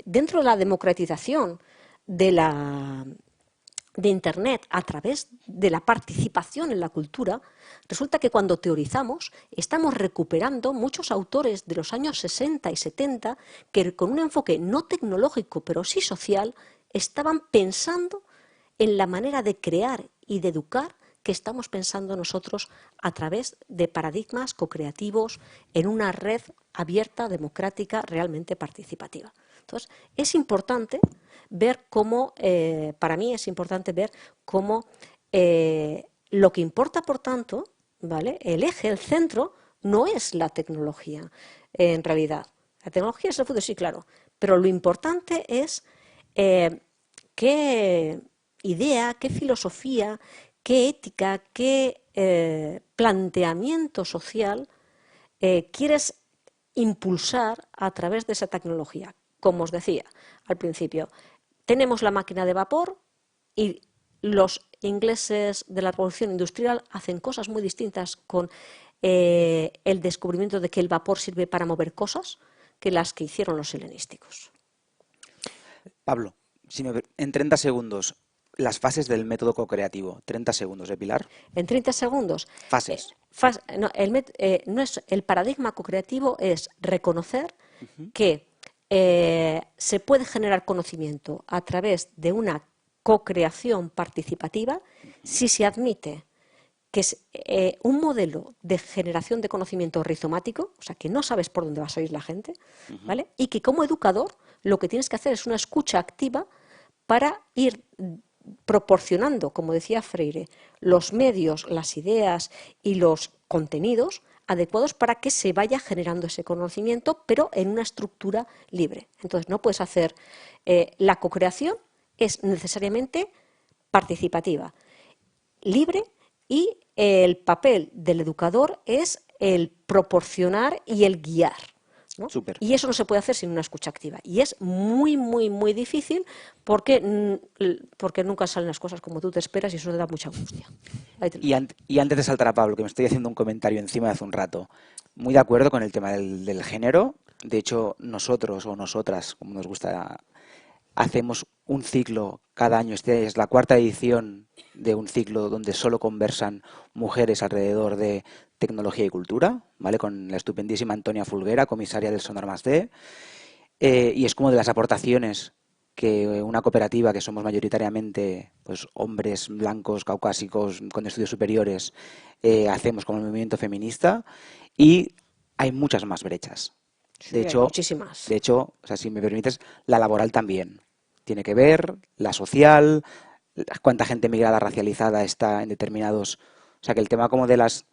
dentro de la democratización de Internet a través de la participación en la cultura, resulta que cuando teorizamos estamos recuperando muchos autores de los años 60 y 70 que con un enfoque no tecnológico pero sí social estaban pensando en la manera de crear y de educar que estamos pensando nosotros a través de paradigmas co-creativos en una red abierta, democrática, realmente participativa. Entonces, es importante ver cómo, para mí es importante ver cómo lo que importa, por tanto, ¿vale? El eje, el centro, no es la tecnología, en realidad. La tecnología es el futuro, sí, claro, pero lo importante es qué idea, qué filosofía, qué ética, qué planteamiento social quieres impulsar a través de esa tecnología. Como os decía al principio, tenemos la máquina de vapor y los ingleses de la revolución industrial hacen cosas muy distintas con el descubrimiento de que el vapor sirve para mover cosas que las que hicieron los helenísticos. Pablo, en 30 segundos, las fases del método co-creativo. 30 segundos, ¿de Pilar? En 30 segundos. Fases. El paradigma co-creativo es reconocer que se puede generar conocimiento a través de una co-creación participativa si se admite que es un modelo de generación de conocimiento rizomático, o sea, que no sabes por dónde va a salir la gente, ¿vale? Y que como educador lo que tienes que hacer es una escucha activa para ir proporcionando, como decía Freire, los medios, las ideas y los contenidos adecuados para que se vaya generando ese conocimiento, pero en una estructura libre. Entonces, no puedes hacer... la co-creación es necesariamente participativa, libre, y el papel del educador es el proporcionar y el guiar, ¿no? Súper. Y eso no se puede hacer sin una escucha activa. Y es muy, muy, muy difícil porque nunca salen las cosas como tú te esperas y eso te da mucha angustia. Y antes de saltar a Pablo, que me estoy haciendo un comentario encima de hace un rato, muy de acuerdo con el tema del género. De hecho, nosotros o nosotras, como nos gusta, hacemos un ciclo cada año. Este es la 4ª edición de un ciclo donde solo conversan mujeres alrededor de tecnología y cultura, ¿vale? Con la estupendísima Antonia Fulguera, comisaria del Sonar +D. Y es como de las aportaciones que una cooperativa, que somos mayoritariamente pues hombres blancos, caucásicos, con estudios superiores, hacemos como movimiento feminista, y hay muchas más brechas. Sí, hay muchísimas. De hecho, o sea, si me permites, la laboral también. Tiene que ver, la social, cuánta gente migrada racializada está en determinados... O sea, que el tema como de las...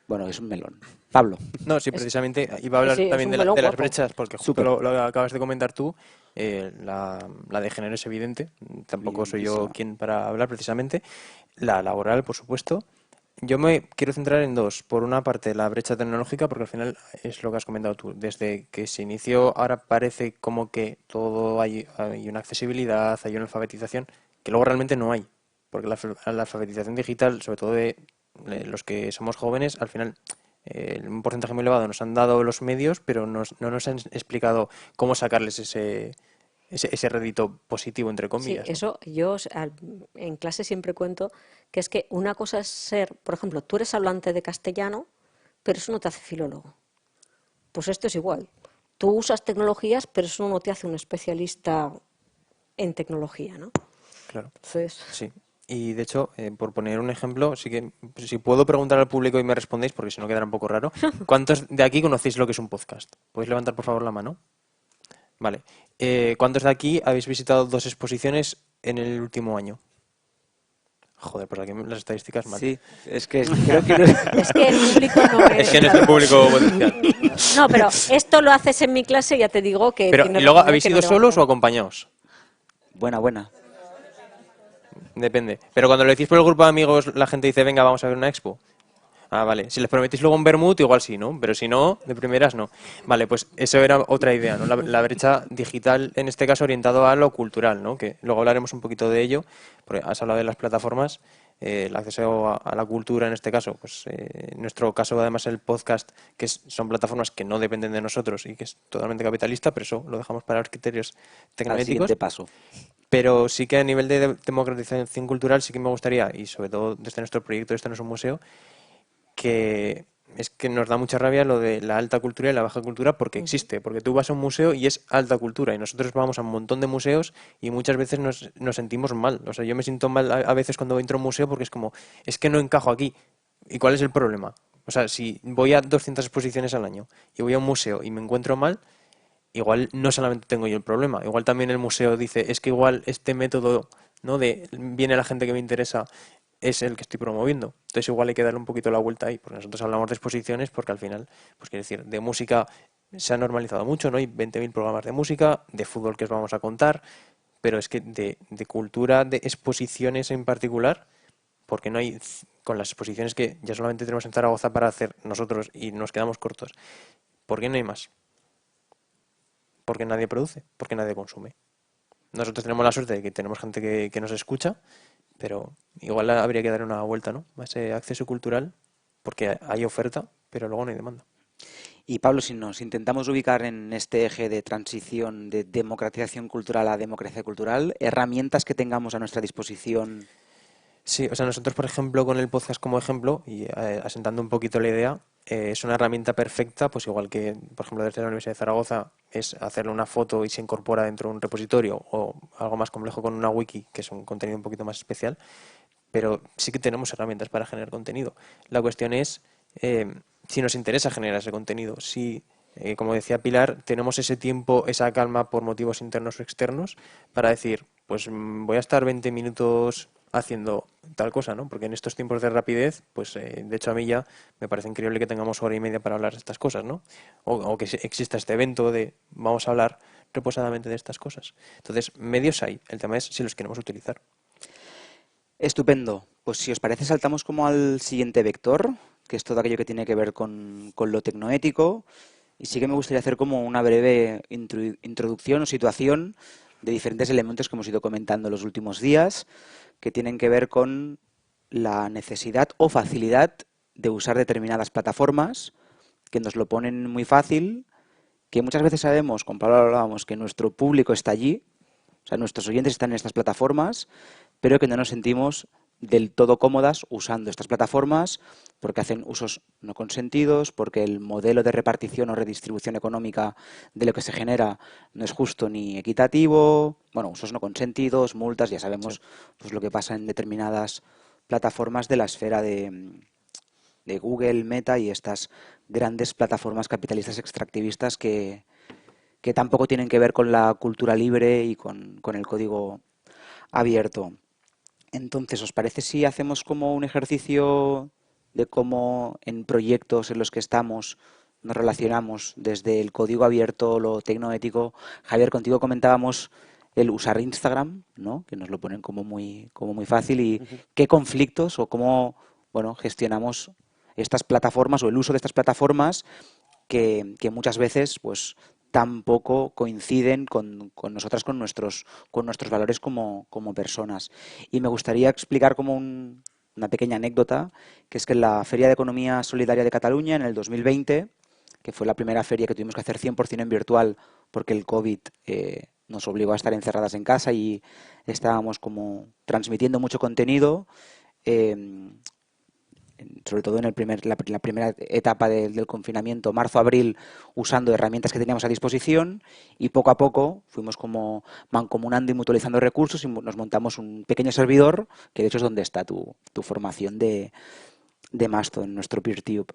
Bueno, es un melón. Pablo. No, sí, precisamente iba a hablar Sí, también es un melón de las guapo. brechas, porque justo Súper. lo acabas de comentar tú. La de género es evidente, tampoco soy yo Evidentísima. quien para hablar precisamente. La laboral, por supuesto. Yo me quiero centrar en dos. Por una parte, la brecha tecnológica, porque al final es lo que has comentado tú. Desde que se inició, ahora parece como que todo hay una accesibilidad, hay una alfabetización, que luego realmente no hay. Porque la alfabetización digital, sobre todo de los que somos jóvenes, al final un porcentaje muy elevado nos han dado los medios, pero no nos han explicado cómo sacarles ese rédito positivo, entre Sí, comillas, ¿no? eso yo en clase siempre cuento que es que una cosa es ser, por ejemplo, tú eres hablante de castellano, pero eso no te hace filólogo. Pues esto es igual. Tú usas tecnologías, pero eso no te hace un especialista en tecnología, ¿no? Claro. Entonces, Sí. Y de hecho, por poner un ejemplo, sí que si puedo preguntar al público y me respondéis, porque si no quedará un poco raro, ¿cuántos de aquí conocéis lo que es un podcast? ¿Podéis levantar por favor la mano? Vale. ¿Cuántos de aquí habéis visitado 2 exposiciones en el último año? Joder, pues aquí las estadísticas mal. Sí, es que creo que... es que el público no es... Es que no es el público potencial. No, pero esto lo haces en mi clase, ya te digo que Pero, tienes ¿y luego razón, habéis que no ido solos o levantan. acompañados? Buena, buena. Depende. Pero cuando lo decís por el grupo de amigos, la gente dice, venga, vamos a ver una expo. Ah, vale. Si les prometís luego un vermut, igual sí, ¿no? Pero si no, de primeras no. Vale, pues eso era otra idea, ¿no? La brecha digital, en este caso, orientado a lo cultural, ¿no? Que luego hablaremos un poquito de ello, porque has hablado de las plataformas, el acceso a la cultura, en este caso, pues en nuestro caso, además, el podcast, son plataformas que no dependen de nosotros y que es totalmente capitalista, pero eso lo dejamos para los criterios Al tecnológicos. siguiente paso. Pero sí que a nivel de democratización cultural sí que me gustaría, y sobre todo desde nuestro proyecto Esto no es un museo, que es que nos da mucha rabia lo de la alta cultura y la baja cultura porque existe, porque tú vas a un museo y es alta cultura y nosotros vamos a un montón de museos y muchas veces nos sentimos mal. O sea, yo me siento mal a veces cuando entro a un museo porque es como, es que no encajo aquí. ¿Y cuál es el problema? O sea, si voy a 200 exposiciones al año y voy a un museo y me encuentro mal, igual no solamente tengo yo el problema, igual también el museo dice, es que igual este método, ¿no? De viene la gente que me interesa, es el que estoy promoviendo. Entonces igual hay que darle un poquito la vuelta ahí, porque nosotros hablamos de exposiciones porque al final, pues quiero decir, de música se ha normalizado mucho, ¿no? Hay 20.000 programas de música, de fútbol que os vamos a contar, pero es que de cultura, de exposiciones en particular, porque no hay, con las exposiciones que ya solamente tenemos en Zaragoza para hacer nosotros y nos quedamos cortos, ¿por qué no hay más? Porque nadie produce, porque nadie consume. Nosotros tenemos la suerte de que tenemos gente que nos escucha, pero igual habría que dar una vuelta, ¿no? A ese acceso cultural, porque hay oferta, pero luego no hay demanda. Y Pablo, si nos intentamos ubicar en este eje de transición de democratización cultural a democracia cultural, herramientas que tengamos a nuestra disposición. Sí, o sea, nosotros, por ejemplo, con el podcast como ejemplo, y asentando un poquito la idea, es una herramienta perfecta, pues igual que, por ejemplo, desde la Universidad de Zaragoza es hacerle una foto y se incorpora dentro de un repositorio, o algo más complejo con una wiki, que es un contenido un poquito más especial, pero sí que tenemos herramientas para generar contenido. La cuestión es si nos interesa generar ese contenido, si, como decía Pilar, tenemos ese tiempo, esa calma por motivos internos o externos para decir, pues voy a estar 20 minutos haciendo tal cosa, ¿no? Porque en estos tiempos de rapidez, pues de hecho a mí ya me parece increíble que tengamos hora y media para hablar de estas cosas, ¿no? O que exista este evento de vamos a hablar reposadamente de estas cosas. Entonces, medios hay, el tema es si los queremos utilizar. Estupendo. Pues si os parece, saltamos como al siguiente vector, que es todo aquello que tiene que ver con lo tecnoético. Y sí que me gustaría hacer como una breve introducción o situación de diferentes elementos que hemos ido comentando en los últimos días, que tienen que ver con la necesidad o facilidad de usar determinadas plataformas que nos lo ponen muy fácil, que muchas veces sabemos, con Pablo hablábamos, que nuestro público está allí, o sea, nuestros oyentes están en estas plataformas, pero que no nos sentimos del todo cómodas usando estas plataformas porque hacen usos no consentidos, porque el modelo de repartición o redistribución económica de lo que se genera no es justo ni equitativo, bueno, usos no consentidos, multas, ya sabemos pues lo que pasa en determinadas plataformas de la esfera de Google, Meta y estas grandes plataformas capitalistas extractivistas que tampoco tienen que ver con la cultura libre y con el código abierto. Entonces, ¿os parece si hacemos como un ejercicio de cómo en proyectos en los que estamos nos relacionamos desde el código abierto, lo tecnoético? Javier, contigo comentábamos el usar Instagram, ¿no? Que nos lo ponen como muy fácil y qué conflictos o cómo, bueno, gestionamos estas plataformas o el uso de estas plataformas que muchas veces pues tampoco coinciden con nosotras, con nuestros valores como personas. Y me gustaría explicar como una pequeña anécdota, que es que en la Feria de Economía Solidaria de Cataluña, en el 2020, que fue la primera feria que tuvimos que hacer 100% en virtual porque el COVID nos obligó a estar encerradas en casa y estábamos como transmitiendo mucho contenido, sobre todo en la primera etapa del confinamiento, marzo-abril, usando herramientas que teníamos a disposición y poco a poco fuimos como mancomunando y mutualizando recursos y nos montamos un pequeño servidor, que de hecho es donde está tu formación de Mastodon, nuestro PeerTube.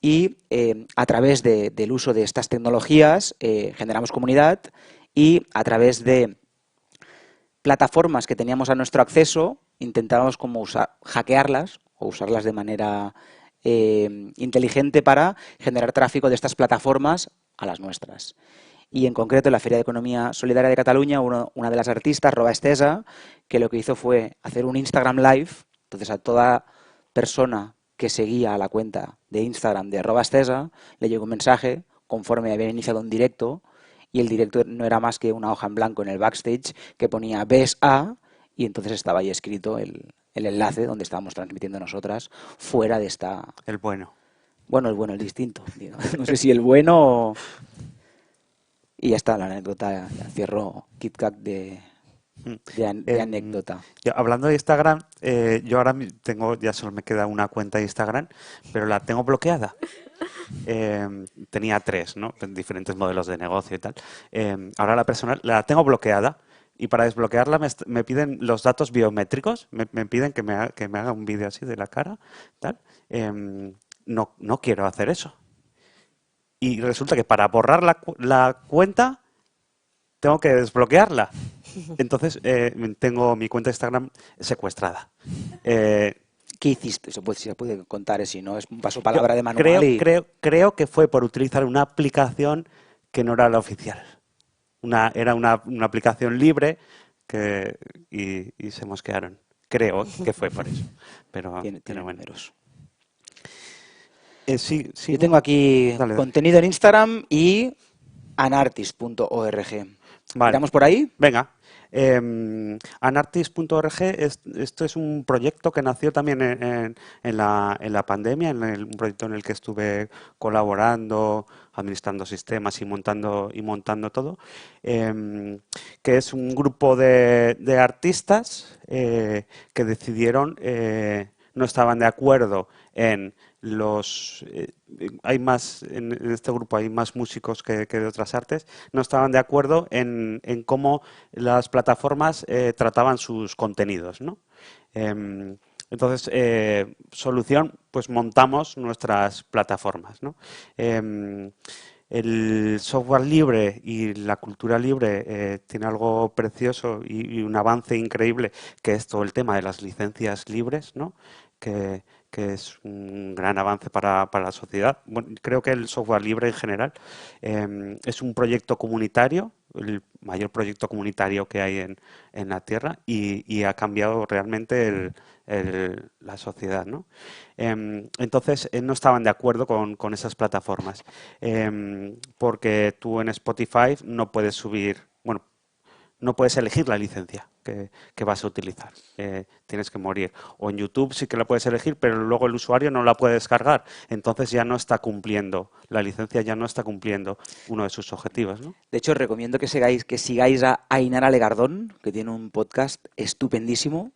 Y a través del uso de estas tecnologías generamos comunidad y a través de plataformas que teníamos a nuestro acceso intentábamos como hackearlas o usarlas de manera inteligente para generar tráfico de estas plataformas a las nuestras. Y en concreto en la Feria de Economía Solidaria de Cataluña, una de las artistas, Roba Estesa, que lo que hizo fue hacer un Instagram Live. Entonces a toda persona que seguía a la cuenta de Instagram de Roba Estesa le llegó un mensaje conforme había iniciado un directo y el directo no era más que una hoja en blanco en el backstage que ponía ves a y entonces estaba ahí escrito el enlace donde estábamos transmitiendo nosotras fuera de esta... El bueno. Bueno, el bueno, el distinto. No sé si el bueno... Y ya está, la anécdota, ya cierro KitKat de anécdota. Hablando de Instagram, yo ahora tengo, ya solo me queda una cuenta de Instagram, pero la tengo bloqueada. Tenía 3, ¿no? Diferentes modelos de negocio y tal. Ahora la personal la tengo bloqueada y para desbloquearla me piden los datos biométricos, me piden que me haga un vídeo así de la cara, tal. No quiero hacer eso. Y resulta que para borrar la cuenta tengo que desbloquearla. Entonces tengo mi cuenta de Instagram secuestrada. ¿Qué hiciste? Eso se puede contar, si no es un paso palabra de manual. Creo que fue por utilizar una aplicación que no era la oficial. Era una aplicación libre y se mosquearon. Creo que fue por eso. Pero Tiene bueno. números. Sí, Yo tengo aquí dale. contenido en Instagram y anartist.org. Vale. ¿Tiramos por ahí? Venga. Anartist.org, esto es un proyecto que nació también en la pandemia, un proyecto en el que estuve colaborando, administrando sistemas y montando todo, que es un grupo de artistas que decidieron, no estaban de acuerdo en en este grupo hay más músicos que de otras artes, no estaban de acuerdo en cómo las plataformas trataban sus contenidos, ¿no? Entonces, solución, pues montamos nuestras plataformas, ¿no? El software libre y la cultura libre tiene algo precioso y un avance increíble, que es todo el tema de las licencias libres, ¿no? Que es un gran avance para la sociedad. Bueno, creo que el software libre en general es un proyecto comunitario. mayor proyecto comunitario que hay en la Tierra y ha cambiado realmente la sociedad, ¿no? Entonces, no estaban de acuerdo con esas plataformas, porque tú en Spotify no puedes subir, bueno, no puedes elegir la licencia que vas a utilizar. Tienes que morir. O en YouTube sí que la puedes elegir, pero luego el usuario no la puede descargar. Entonces ya no está cumpliendo, la licencia ya no está cumpliendo uno de sus objetivos, ¿no? De hecho, os recomiendo que sigáis a Ainara Legardón, que tiene un podcast estupendísimo.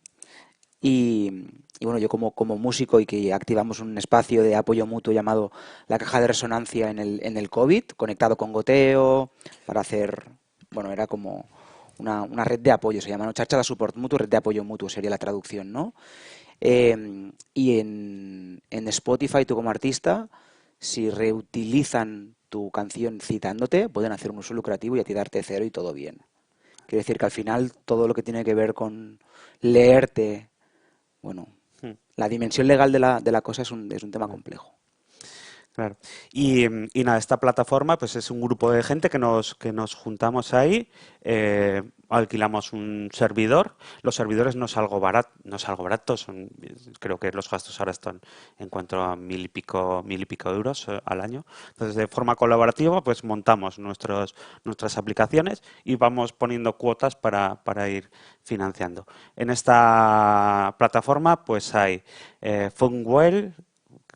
Y bueno, yo como músico y que activamos un espacio de apoyo mutuo llamado la caja de resonancia en el COVID, conectado con Goteo, para hacer, bueno, era como una red de apoyo, se llama, ¿no? Xarxa de suport mutuo, red de apoyo mutuo sería la traducción, ¿no? Y en Spotify, tú como artista, si reutilizan tu canción citándote, pueden hacer un uso lucrativo y a ti darte cero y todo bien. Quiero decir que al final todo lo que tiene que ver con leerte, bueno, la dimensión legal de la cosa es un tema complejo. Claro. Y nada, esta plataforma pues es un grupo de gente que nos juntamos ahí, alquilamos un servidor. Los servidores no es algo barato, creo que los gastos ahora están en cuanto a mil y pico euros al año. Entonces, de forma colaborativa, pues montamos nuestras aplicaciones y vamos poniendo cuotas para ir financiando. En esta plataforma, pues hay Funwell,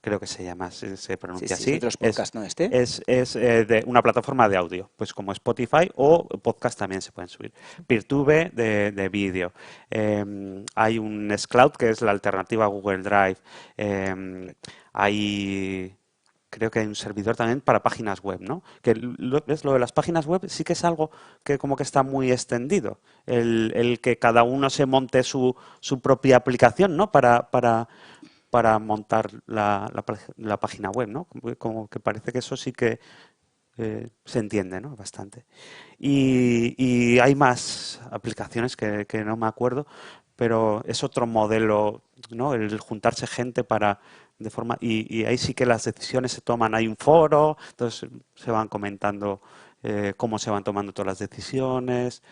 creo que se llama, se pronuncia Sí, así. es de los podcasts, ¿no? Es de una plataforma de audio, pues como Spotify o podcast también se pueden subir. Peertube de vídeo. Hay un Nextcloud que es la alternativa a Google Drive. Creo que hay un servidor también para páginas web, ¿no? Que lo de las páginas web sí que es algo que como que está muy extendido. El que cada uno se monte su propia aplicación, ¿no? Para montar la página web, ¿no? Como que parece que eso sí que se entiende, ¿no? Bastante. Y hay más aplicaciones que no me acuerdo, pero es otro modelo, ¿no? El juntarse gente de forma y ahí sí que las decisiones se toman. Hay un foro, entonces se van comentando cómo se van tomando todas las decisiones,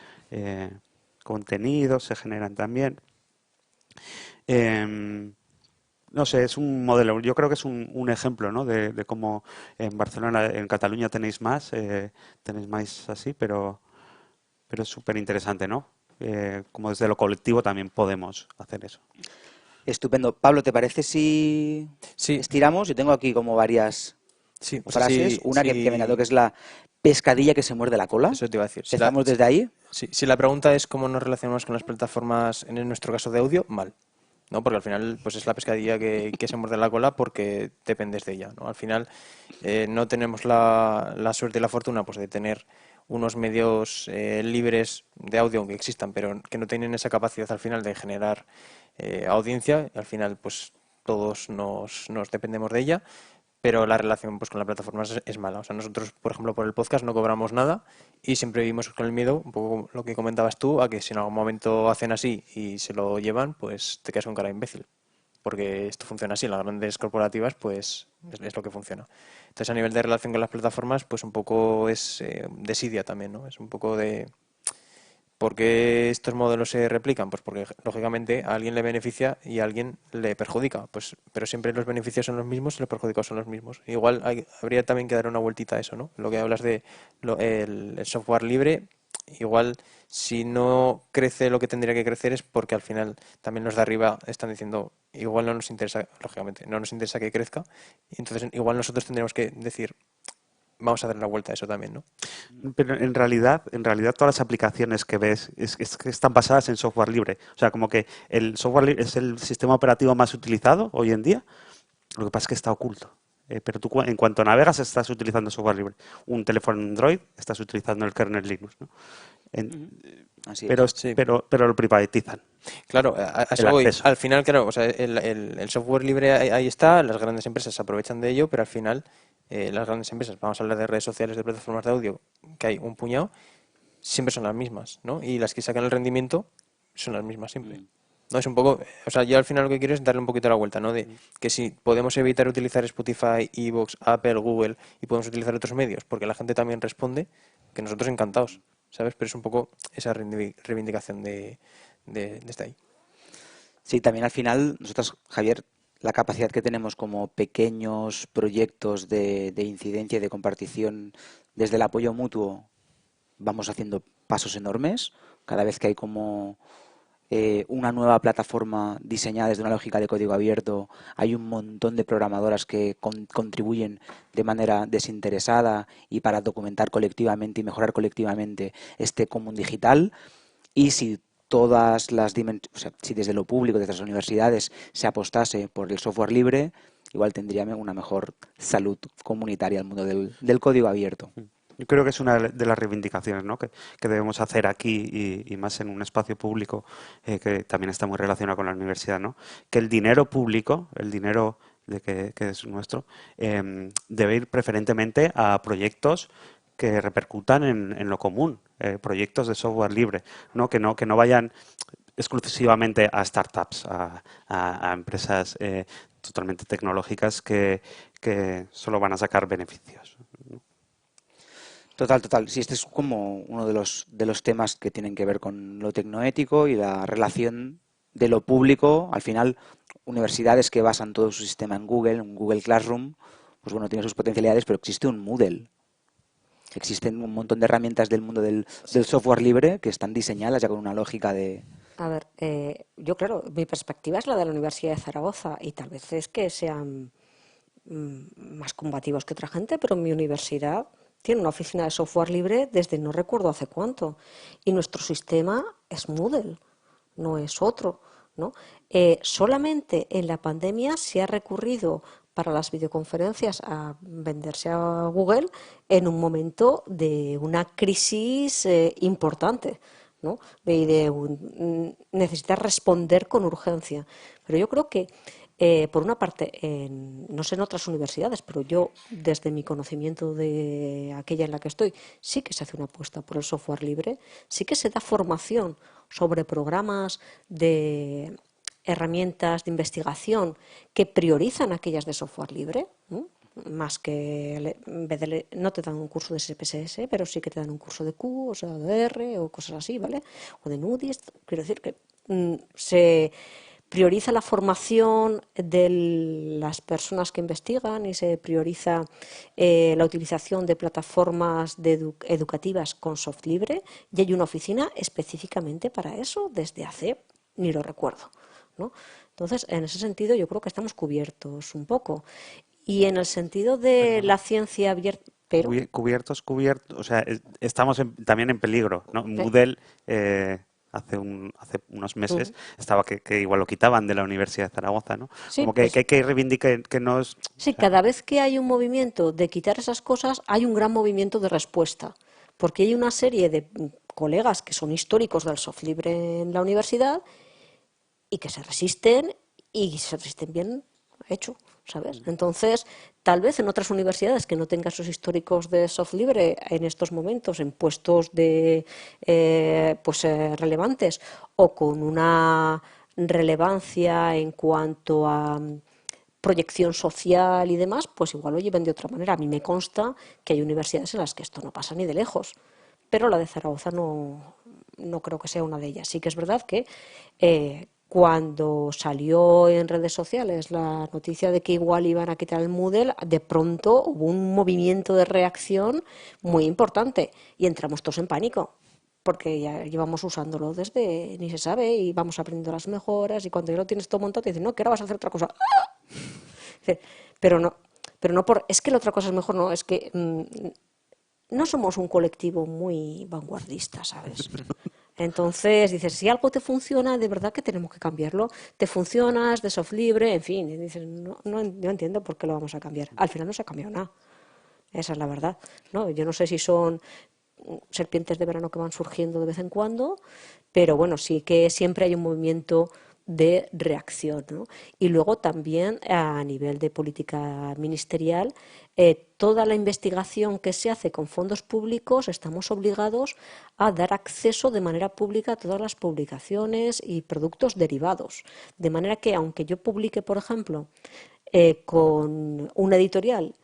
contenidos se generan también. No sé, es un modelo, yo creo que es un ejemplo, ¿no? de cómo en Barcelona, en Cataluña tenéis más así, pero es súper interesante, ¿no? Como desde lo colectivo también podemos hacer eso. Estupendo. Pablo, ¿te parece si Sí, estiramos? Yo tengo aquí como varias sí, o sea, frases. sí, Una que me encantó, que sí, es la pescadilla que se muerde la cola. eso te iba a decir. ¿Empezamos desde ahí? Si la pregunta es cómo nos relacionamos con las plataformas, en nuestro caso de audio, mal. ¿No? Porque al final pues es la pescadilla que se muerde la cola porque dependes de ella, ¿no? Al final no tenemos la suerte y la fortuna pues de tener unos medios libres de audio, aunque existan, pero que no tienen esa capacidad al final de generar audiencia. Y al final pues todos nos dependemos de ella, pero la relación pues con la plataforma es mala. O sea, nosotros, por ejemplo, por el podcast no cobramos nada y siempre vivimos con el miedo, un poco lo que comentabas tú, a que si en algún momento hacen así y se lo llevan, pues te quedas con cara de imbécil. Porque esto funciona así, en las grandes corporativas pues es lo que funciona. Entonces, a nivel de relación con las plataformas, pues un poco es desidia también, ¿no? Es un poco de... ¿Por qué estos modelos se replican? Pues porque, lógicamente, a alguien le beneficia y a alguien le perjudica. Pues, pero siempre los beneficios son los mismos y los perjudicados son los mismos. Igual habría también que dar una vueltita a eso, ¿no? Lo que hablas de el software libre, igual si no crece lo que tendría que crecer es porque al final también los de arriba están diciendo, igual no nos interesa, lógicamente, no nos interesa que crezca. Y entonces igual nosotros tendríamos que decir, vamos a dar una vuelta a eso también, ¿no? Pero en realidad todas las aplicaciones que ves es que están basadas en software libre. O sea, como que el software libre es el sistema operativo más utilizado hoy en día. Lo que pasa es que está oculto. Pero tú en cuanto navegas estás utilizando software libre. Un teléfono Android estás utilizando el kernel Linux, ¿no? Así Pero, es. Sí. pero lo privatizan. Claro, a eso El voy. acceso. Al final, claro, o sea, el software libre ahí está, las grandes empresas se aprovechan de ello, pero al final las grandes empresas, vamos a hablar de redes sociales, de plataformas de audio, que hay un puñado, siempre son las mismas, ¿no? Y las que sacan el rendimiento son las mismas siempre. No es un poco, o sea, yo al final lo que quiero es darle un poquito la vuelta, ¿no? De que si podemos evitar utilizar Spotify, Evox, Apple, Google y podemos utilizar otros medios, porque la gente también responde, que nosotros encantados. O ¿sabes? Pero es un poco esa reivindicación de estar ahí. Sí, también al final, nosotros, Javier, la capacidad que tenemos como pequeños proyectos de incidencia y de compartición desde el apoyo mutuo, vamos haciendo pasos enormes. Cada vez que hay como una nueva plataforma diseñada desde una lógica de código abierto, hay un montón de programadoras que contribuyen de manera desinteresada y para documentar colectivamente y mejorar colectivamente este común digital. Y si todas las dimensiones, o sea, si desde lo público, desde las universidades, se apostase por el software libre, igual tendríamos una mejor salud comunitaria al mundo del código abierto. Yo creo que es una de las reivindicaciones, ¿no?, que debemos hacer aquí y más en un espacio público que también está muy relacionado con la universidad, ¿no? Que el dinero público, el dinero que es nuestro, debe ir preferentemente a proyectos que repercutan en lo común, proyectos de software libre, ¿no? Que no vayan exclusivamente a startups, a empresas totalmente tecnológicas que solo van a sacar beneficios, ¿no? Total, total. Sí, este es como uno de los temas que tienen que ver con lo tecnoético y la relación de lo público. Al final, universidades que basan todo su sistema en Google, un Google Classroom, pues bueno, tiene sus potencialidades, pero existe un Moodle. Existen un montón de herramientas del mundo del software libre que están diseñadas ya con una lógica de... A ver, yo claro, mi perspectiva es la de la Universidad de Zaragoza y tal vez es que sean más combativos que otra gente, pero mi universidad tiene una oficina de software libre desde no recuerdo hace cuánto y nuestro sistema es Moodle, no es otro, ¿no? Solamente en la pandemia se ha recurrido para las videoconferencias a venderse a Google en un momento de una crisis importante, ¿no? Necesitar responder con urgencia. Pero yo creo que, por una parte, no sé en otras universidades, pero yo, desde mi conocimiento de aquella en la que estoy, sí que se hace una apuesta por el software libre, sí que se da formación sobre programas de herramientas de investigación que priorizan aquellas de software libre, ¿no? Más que en vez de, no te dan un curso de SPSS, pero sí que te dan un curso de Q, o sea, de R o cosas así, ¿vale? O de NUDIS. Quiero decir que se prioriza la formación de las personas que investigan y se prioriza la utilización de plataformas educativas con software libre y hay una oficina específicamente para eso desde hace, ni lo recuerdo, ¿no? Entonces, en ese sentido, yo creo que estamos cubiertos un poco. Y en el sentido de Perdona. la ciencia abierta, pero Cubiertos, o sea, estamos también en peligro, ¿no? Moodle hace unos meses estaba que igual lo quitaban de la Universidad de Zaragoza, ¿no? sí, Como pues que hay que reivindicar que no es... sí, O sea, cada vez que hay un movimiento de quitar esas cosas, hay un gran movimiento de respuesta, porque hay una serie de colegas que son históricos del software libre en la universidad y que se resisten y se resisten bien hecho, ¿sabes? Entonces, tal vez en otras universidades que no tengan esos históricos de software libre en estos momentos en puestos de relevantes o con una relevancia en cuanto a proyección social y demás, pues igual lo lleven de otra manera. A mí me consta que hay universidades en las que esto no pasa ni de lejos, pero la de Zaragoza no creo que sea una de ellas. Sí que es verdad que cuando salió en redes sociales la noticia de que igual iban a quitar el Moodle, de pronto hubo un movimiento de reacción muy importante y entramos todos en pánico, porque ya llevamos usándolo desde ni se sabe y vamos aprendiendo las mejoras y cuando ya lo tienes todo montado te dicen, no, que ahora vas a hacer otra cosa. Pero no es que la otra cosa es mejor, no, es que no somos un colectivo muy vanguardista, ¿sabes? Entonces dices, si algo te funciona, de verdad que tenemos que cambiarlo. Te funciona, es de software libre, en fin. Y dices, no entiendo por qué lo vamos a cambiar. Al final no se ha cambiado nada. Esa es la verdad, ¿no? Yo no sé si son serpientes de verano que van surgiendo de vez en cuando, pero bueno, sí que siempre hay un movimiento de reacción, ¿no? Y luego también a nivel de política ministerial, toda la investigación que se hace con fondos públicos estamos obligados a dar acceso de manera pública a todas las publicaciones y productos derivados. De manera que aunque yo publique, por ejemplo, con una editorial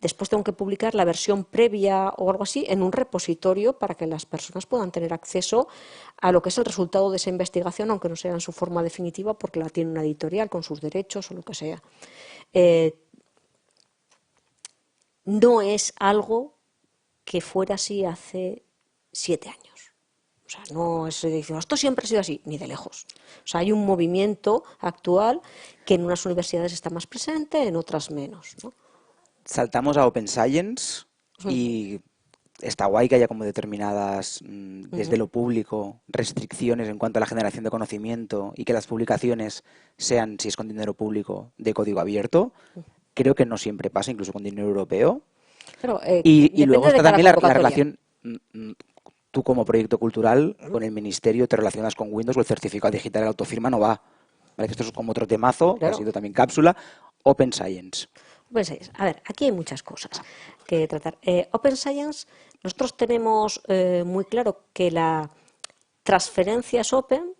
después tengo que publicar la versión previa o algo así en un repositorio para que las personas puedan tener acceso a lo que es el resultado de esa investigación, aunque no sea en su forma definitiva porque la tiene una editorial con sus derechos o lo que sea. No es algo que fuera así hace 7 años. O sea, no es decir, esto siempre ha sido así, ni de lejos. O sea, hay un movimiento actual que en unas universidades está más presente, en otras menos, ¿no? Saltamos a Open Science y está guay que haya como determinadas, desde lo público, restricciones en cuanto a la generación de conocimiento y que las publicaciones sean, si es con dinero público, de código abierto. Creo que no siempre pasa, incluso con dinero europeo. Pero, Y luego está también la convocatoria. relación, tú como proyecto cultural, con el ministerio, te relacionas con Windows o el certificado digital de autofirma no va. ¿Vale? Esto es como otro temazo, que ha sido también cápsula. Open Science. Open Science. A ver, aquí hay muchas cosas que tratar. Open Science, nosotros tenemos muy claro que la transferencia es open,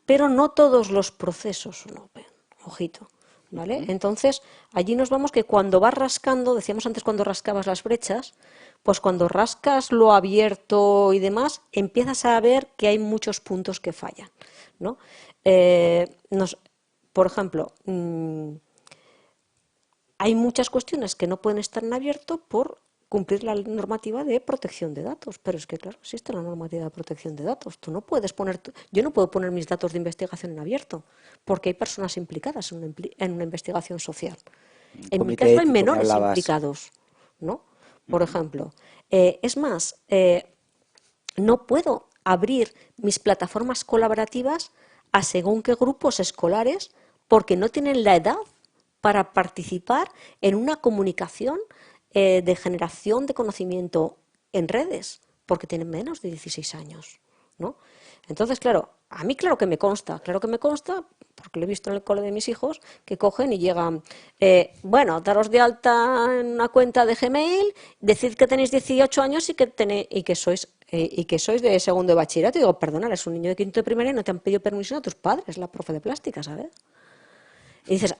pero no todos los procesos son open. Ojito. ¿Vale? Entonces, allí nos vamos que cuando vas rascando, decíamos antes cuando rascabas las brechas, pues cuando rascas lo abierto y demás, empiezas a ver que hay muchos puntos que fallan, ¿no? Por ejemplo, hay muchas cuestiones que no pueden estar en abierto por cumplir la normativa de protección de datos, pero es que claro, existe la normativa de protección de datos. Tú no puedes yo no puedo poner mis datos de investigación en abierto, porque hay personas implicadas en una investigación social. En mi caso hay menores implicados, ¿no? Por ejemplo, es más, no puedo abrir mis plataformas colaborativas a según qué grupos escolares porque no tienen la edad para participar en una comunicación de generación de conocimiento en redes, porque tienen menos de 16 años, ¿no? Entonces, claro, a mí claro que me consta, porque lo he visto en el cole de mis hijos, que cogen y llegan, daros de alta en una cuenta de Gmail, decid que tenéis 18 años y que sois de segundo de bachillerato. Y digo, perdona, eres un niño de quinto de primaria y no te han pedido permiso a tus padres, la profe de plástica, ¿sabes? Y dices,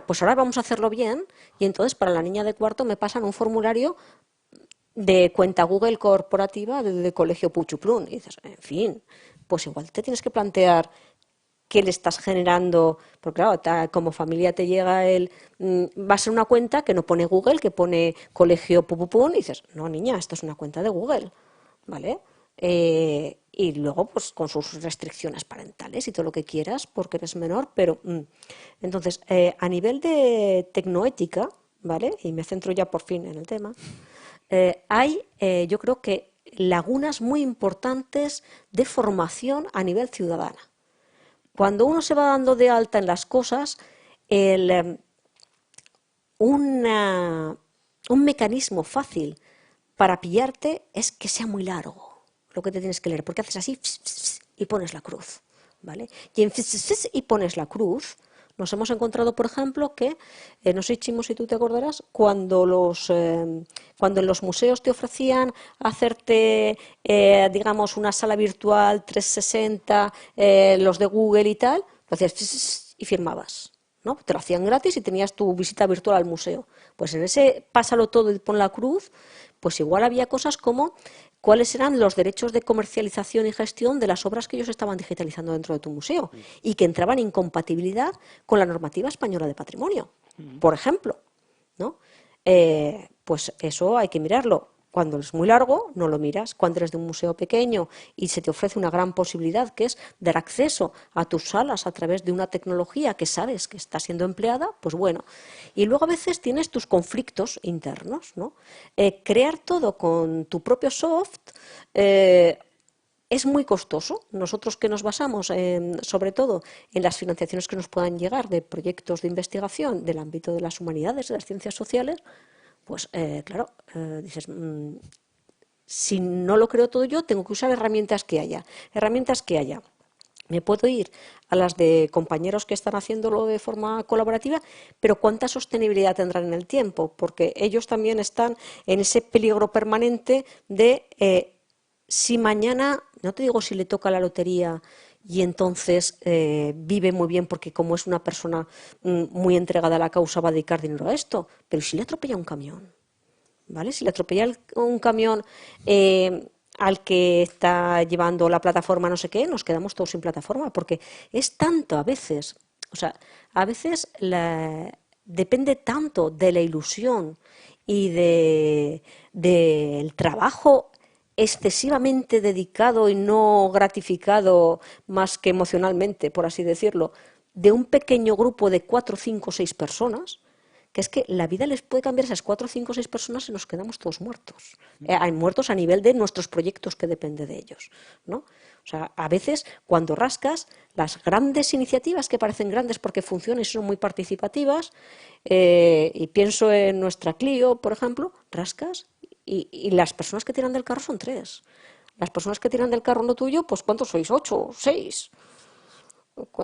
pues ahora vamos a hacerlo bien, y entonces para la niña de cuarto me pasan un formulario de cuenta Google corporativa de Colegio Puchuplún. Y dices, en fin, pues igual te tienes que plantear qué le estás generando, porque claro, como familia te llega va a ser una cuenta que no pone Google, que pone Colegio Pupupún, y dices, no niña, esto es una cuenta de Google, ¿vale? Y luego pues con sus restricciones parentales y todo lo que quieras porque eres menor, pero entonces a nivel de tecnoética, ¿vale? Y me centro ya por fin en el tema, hay yo creo que lagunas muy importantes de formación a nivel ciudadana. Cuando uno se va dando de alta en las cosas, un mecanismo fácil para pillarte es que sea muy largo lo que te tienes que leer, porque haces así y pones la cruz, ¿vale? Y en y pones la cruz, nos hemos encontrado, por ejemplo, que, no sé, Chimo, si tú te acordarás, cuando en los museos te ofrecían hacerte, digamos, una sala virtual 360, los de Google y tal, lo hacías y firmabas, ¿no? Te lo hacían gratis y tenías tu visita virtual al museo. Pues en ese pásalo todo y pon la cruz, pues igual había cosas como cuáles eran los derechos de comercialización y gestión de las obras que ellos estaban digitalizando dentro de tu museo y que entraban en incompatibilidad con la normativa española de patrimonio, por ejemplo, ¿no? Pues eso hay que mirarlo. Cuando es muy largo, no lo miras. Cuando eres de un museo pequeño y se te ofrece una gran posibilidad, que es dar acceso a tus salas a través de una tecnología que sabes que está siendo empleada, pues bueno. Y luego a veces tienes tus conflictos internos, ¿no? Crear todo con tu propio soft es muy costoso. Nosotros que nos basamos sobre todo en las financiaciones que nos puedan llegar de proyectos de investigación del ámbito de las humanidades, de las ciencias sociales, pues claro, dices, si no lo creo todo yo, tengo que usar herramientas que haya. Me puedo ir a las de compañeros que están haciéndolo de forma colaborativa, pero ¿cuánta sostenibilidad tendrán en el tiempo? Porque ellos también están en ese peligro permanente de si mañana, no te digo si le toca la lotería y entonces vive muy bien porque como es una persona muy entregada a la causa va a dedicar dinero a esto, pero si le atropella un camión, ¿vale? Si le atropella un camión al que está llevando la plataforma no sé qué, nos quedamos todos sin plataforma, porque es tanto a veces, o sea, a veces depende tanto de la ilusión y del trabajo excesivamente dedicado y no gratificado más que emocionalmente, por así decirlo, de un pequeño grupo de 4, 5, 6 personas, que es que la vida les puede cambiar a esas 4, 5, 6 personas y nos quedamos todos muertos. Hay muertos a nivel de nuestros proyectos que depende de ellos, ¿no? O sea, a veces cuando rascas, las grandes iniciativas que parecen grandes porque funcionan y son muy participativas, y pienso en nuestra Clio, por ejemplo, rascas y las personas que tiran del carro son 3. Las personas que tiran del carro lo tuyo, pues ¿cuántos sois? 8, 6.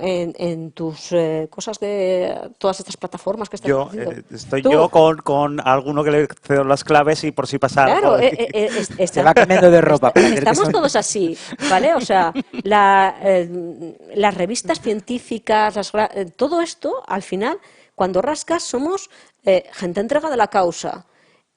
En tus cosas de todas estas plataformas que estás diciendo. Estoy Tú, yo con alguno que le cedo las claves y por si pasa claro, algo. Se va cambiando de ropa. Para hacer que estamos son- todos así, ¿vale? O sea, las revistas científicas, todo esto, al final, cuando rascas, somos gente entregada a la causa.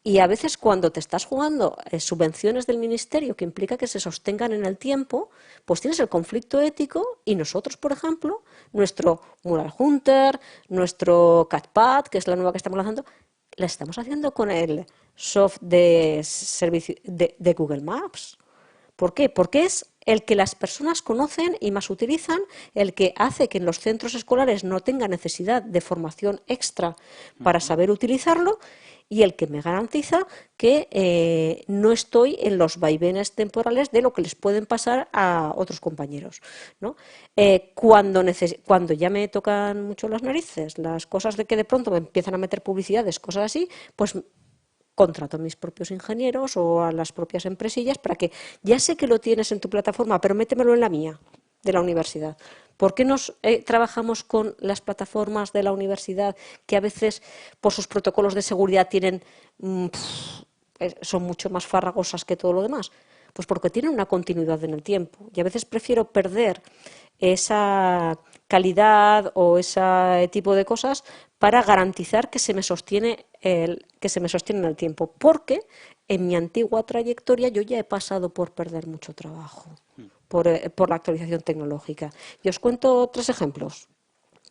Y a veces cuando te estás jugando subvenciones del ministerio que implica que se sostengan en el tiempo, pues tienes el conflicto ético y nosotros, por ejemplo, nuestro Mural Hunter, nuestro CatPad, que es la nueva que estamos lanzando, la estamos haciendo con el soft de servicio de Google Maps. ¿Por qué? Porque es el que las personas conocen y más utilizan, el que hace que en los centros escolares no tenga necesidad de formación extra para saber utilizarlo y el que me garantiza que no estoy en los vaivenes temporales de lo que les pueden pasar a otros compañeros, ¿no? Cuando ya me tocan mucho las narices, las cosas de que de pronto me empiezan a meter publicidades, cosas así, pues contrato a mis propios ingenieros o a las propias empresillas para que ya sé que lo tienes en tu plataforma, pero métemelo en la mía, de la universidad. ¿Por qué nos trabajamos con las plataformas de la universidad que a veces por sus protocolos de seguridad tienen son mucho más farragosas que todo lo demás? Pues porque tienen una continuidad en el tiempo y a veces prefiero perder esa calidad o ese tipo de cosas para garantizar que se me sostiene en el tiempo, porque en mi antigua trayectoria yo ya he pasado por perder mucho trabajo por la actualización tecnológica. Y os cuento 3 ejemplos.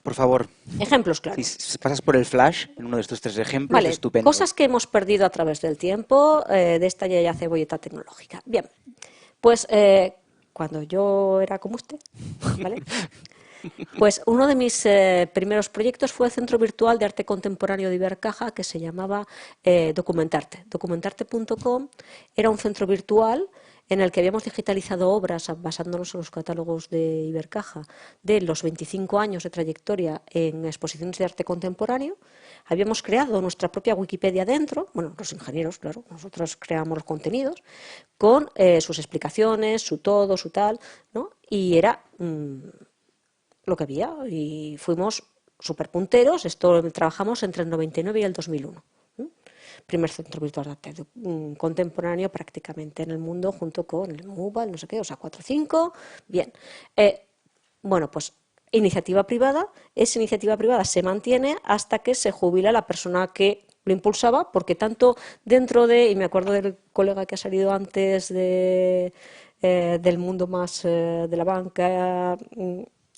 Por favor, Ejemplos claros. si pasas por el flash en uno de estos 3 ejemplos, Vale, estupendo. cosas que hemos perdido a través del tiempo de esta ya cebolleta tecnológica. Bien, pues cuando yo era como usted, ¿vale? Pues uno de mis primeros proyectos fue el Centro Virtual de Arte Contemporáneo de Ibercaja, que se llamaba Documentarte. Documentarte.com era un centro virtual en el que habíamos digitalizado obras basándonos en los catálogos de Ibercaja de los 25 años de trayectoria en exposiciones de arte contemporáneo. Habíamos creado nuestra propia Wikipedia dentro, bueno, los ingenieros, claro, nosotros creamos los contenidos, con sus explicaciones, su todo, su tal, ¿no? Y era lo que había y fuimos súper punteros. Esto trabajamos entre el 99 y el 2001. Primer centro virtual de arte contemporáneo prácticamente en el mundo, junto con el MUBA, no sé qué, o sea, 4 o 5. Bien. Bueno, pues iniciativa privada. Esa iniciativa privada se mantiene hasta que se jubila la persona que lo impulsaba, porque tanto dentro de, y me acuerdo del colega que ha salido antes del mundo más de la banca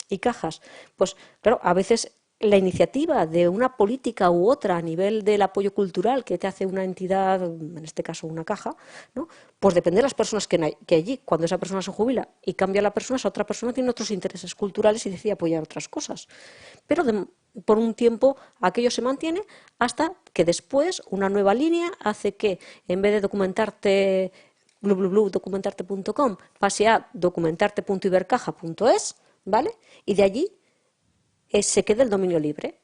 y cajas, pues claro, a veces la iniciativa de una política u otra a nivel del apoyo cultural que te hace una entidad, en este caso una caja, ¿no? Pues depende de las personas que allí, cuando esa persona se jubila y cambia la persona, esa otra persona tiene otros intereses culturales y decide apoyar otras cosas. Pero por un tiempo aquello se mantiene hasta que después una nueva línea hace que en vez de documentarte documentarte.com pase a documentarte.ibercaja.es, ¿vale? Y de allí se queda el dominio libre.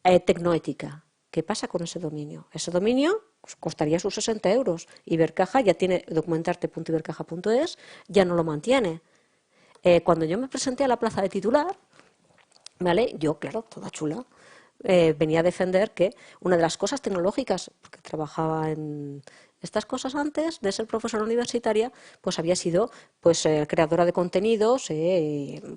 Tecnoética. ¿Qué pasa con ese dominio? Ese dominio pues, costaría sus 60 euros. Ibercaja ya tiene documentarte.ibercaja.es, ya no lo mantiene. Cuando yo me presenté a la plaza de titular, ¿vale? Yo, claro, toda chula, venía a defender que una de las cosas tecnológicas, porque trabajaba en estas cosas antes de ser profesora universitaria, pues había sido pues creadora de contenidos,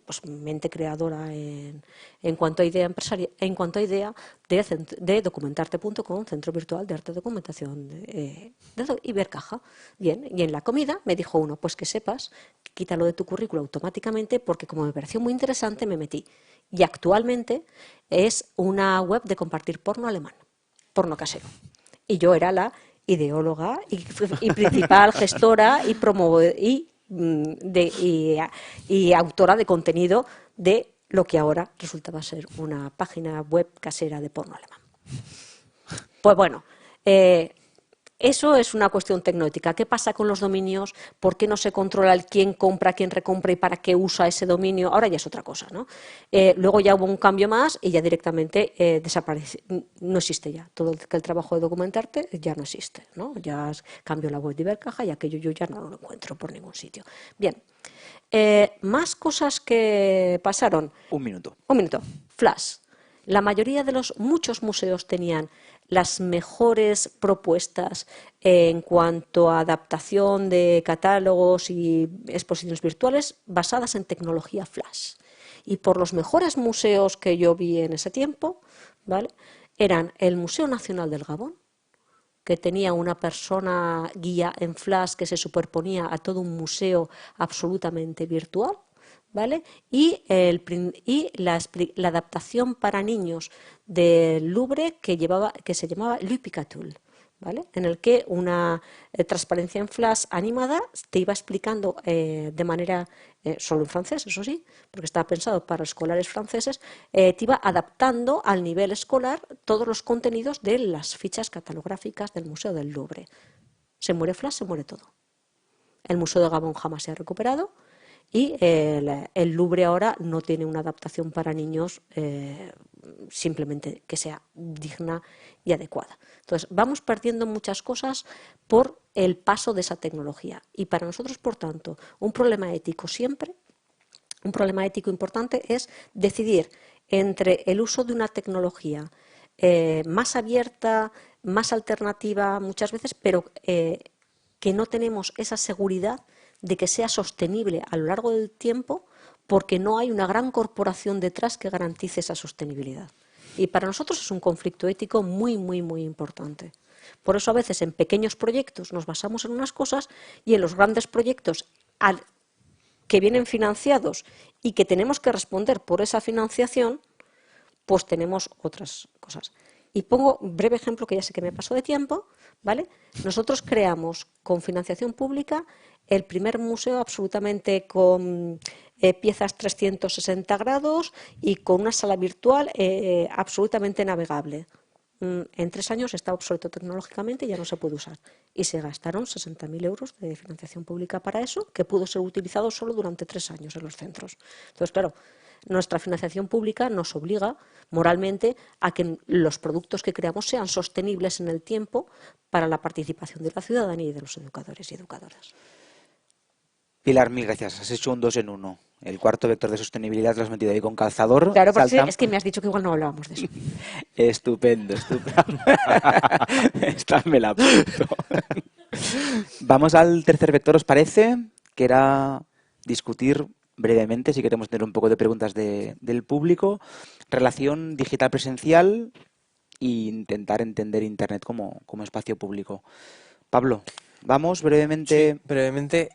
pues mente creadora en cuanto a idea empresaria, en cuanto a idea de documentarte.com, Centro Virtual de Arte de Documentación de Ibercaja. Bien, y en la comida me dijo uno, pues que sepas, quítalo de tu currículo automáticamente, porque como me pareció muy interesante me metí. Y actualmente es una web de compartir porno alemán, porno casero. Y yo era la ideóloga y principal gestora y autora de contenido de lo que ahora resultaba ser una página web casera de porno alemán. Pues bueno, eso es una cuestión tecnológica. ¿Qué pasa con los dominios? ¿Por qué no se controla el quién compra, quién recompra y para qué usa ese dominio? Ahora ya es otra cosa, ¿no? Luego ya hubo un cambio más y ya directamente desaparece, no existe ya. Todo el trabajo de documentarte ya no existe, ¿no? Ya cambió la web de Ibercaja y aquello yo ya no lo encuentro por ningún sitio. Bien, más cosas que pasaron. Un minuto. Flash. La mayoría de muchos museos tenían las mejores propuestas en cuanto a adaptación de catálogos y exposiciones virtuales basadas en tecnología flash. Y por los mejores museos que yo vi en ese tiempo, ¿vale?, eran el Museo Nacional del Gabón, que tenía una persona guía en flash que se superponía a todo un museo absolutamente virtual, ¿vale? Y la adaptación para niños del Louvre que se llamaba Louis Picatul, ¿vale?, en el que una transparencia en flash animada te iba explicando de manera, solo en francés, eso sí, porque estaba pensado para escolares franceses, te iba adaptando al nivel escolar todos los contenidos de las fichas catalográficas del Museo del Louvre. Se muere flash, se muere todo. El Museo de Gabón jamás se ha recuperado. Y el Louvre ahora no tiene una adaptación para niños simplemente que sea digna y adecuada. Entonces, vamos perdiendo muchas cosas por el paso de esa tecnología. Y para nosotros, por tanto, un problema ético siempre, un problema ético importante es decidir entre el uso de una tecnología más abierta, más alternativa muchas veces, pero que no tenemos esa seguridad de que sea sostenible a lo largo del tiempo, porque no hay una gran corporación detrás que garantice esa sostenibilidad. Y para nosotros es un conflicto ético muy, muy, muy importante. Por eso a veces en pequeños proyectos nos basamos en unas cosas y en los grandes proyectos que vienen financiados y que tenemos que responder por esa financiación, pues tenemos otras cosas. Y pongo un breve ejemplo que ya sé que me pasó de tiempo, ¿vale? Nosotros creamos con financiación pública el primer museo absolutamente con piezas 360 grados y con una sala virtual absolutamente navegable. En 3 años está obsoleto tecnológicamente y ya no se puede usar. Y se gastaron 60.000 euros de financiación pública para eso, que pudo ser utilizado solo durante 3 años en los centros. Entonces, claro, nuestra financiación pública nos obliga moralmente a que los productos que creamos sean sostenibles en el tiempo para la participación de la ciudadanía y de los educadores y educadoras. Pilar, mil gracias. Has hecho un 2 en 1. El cuarto vector de sostenibilidad lo has metido ahí con calzador. Claro, porque es que me has dicho que igual no hablábamos de eso. Estupendo. Esta me la apunto. Vamos al tercer vector, ¿os parece? Que era discutir brevemente, si queremos tener un poco de preguntas del público, relación digital presencial e intentar entender Internet como espacio público. Pablo, vamos brevemente. Sí, brevemente,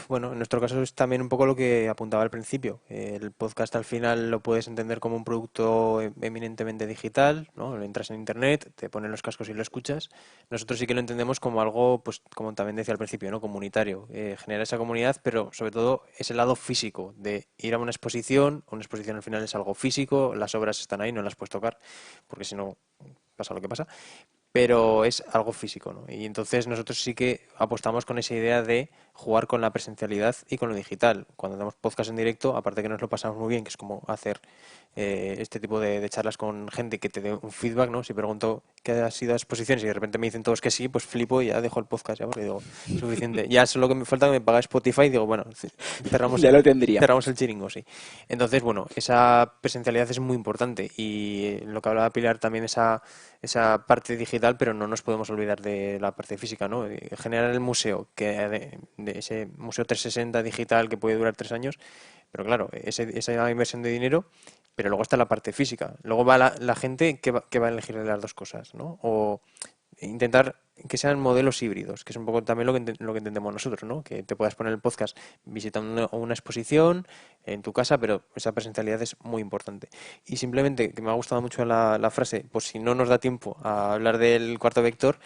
bueno, en nuestro caso es también un poco lo que apuntaba al principio. El podcast al final lo puedes entender como un producto eminentemente digital, ¿no? Entras en Internet, te ponen los cascos y lo escuchas. Nosotros sí que lo entendemos como algo, pues como también decía al principio, ¿no? Comunitario. Generar esa comunidad, pero sobre todo ese lado físico de ir a una exposición al final es algo físico, las obras están ahí, no las puedes tocar, porque si no pasa lo que pasa. Pero es algo físico, ¿no? Y entonces nosotros sí que apostamos con esa idea de jugar con la presencialidad y con lo digital. Cuando damos podcast en directo, aparte que nos lo pasamos muy bien, que es como hacer este tipo de charlas con gente que te dé un feedback, ¿no? Si pregunto qué ha sido exposiciones y de repente me dicen todos que sí, pues flipo y ya dejo el podcast, ya, porque digo, suficiente. Ya solo que me falta que me pague Spotify y digo, bueno, cerramos, ya lo tendría. Cerramos el chiringo, sí. Entonces, bueno, esa presencialidad es muy importante y lo que hablaba Pilar también, esa parte digital tal, pero no nos podemos olvidar de la parte física, ¿no? Generar el museo, de ese museo 360 digital que puede durar 3 años, pero claro, esa inversión de dinero, pero luego está la parte física. Luego va la gente que va a elegir las dos cosas, ¿no? O intentar que sean modelos híbridos, que es un poco también lo que entendemos nosotros, ¿no? Que te puedas poner el podcast visitando una exposición en tu casa, pero esa presencialidad es muy importante. Y simplemente, que me ha gustado mucho la frase, pues si no nos da tiempo a hablar del cuarto vector,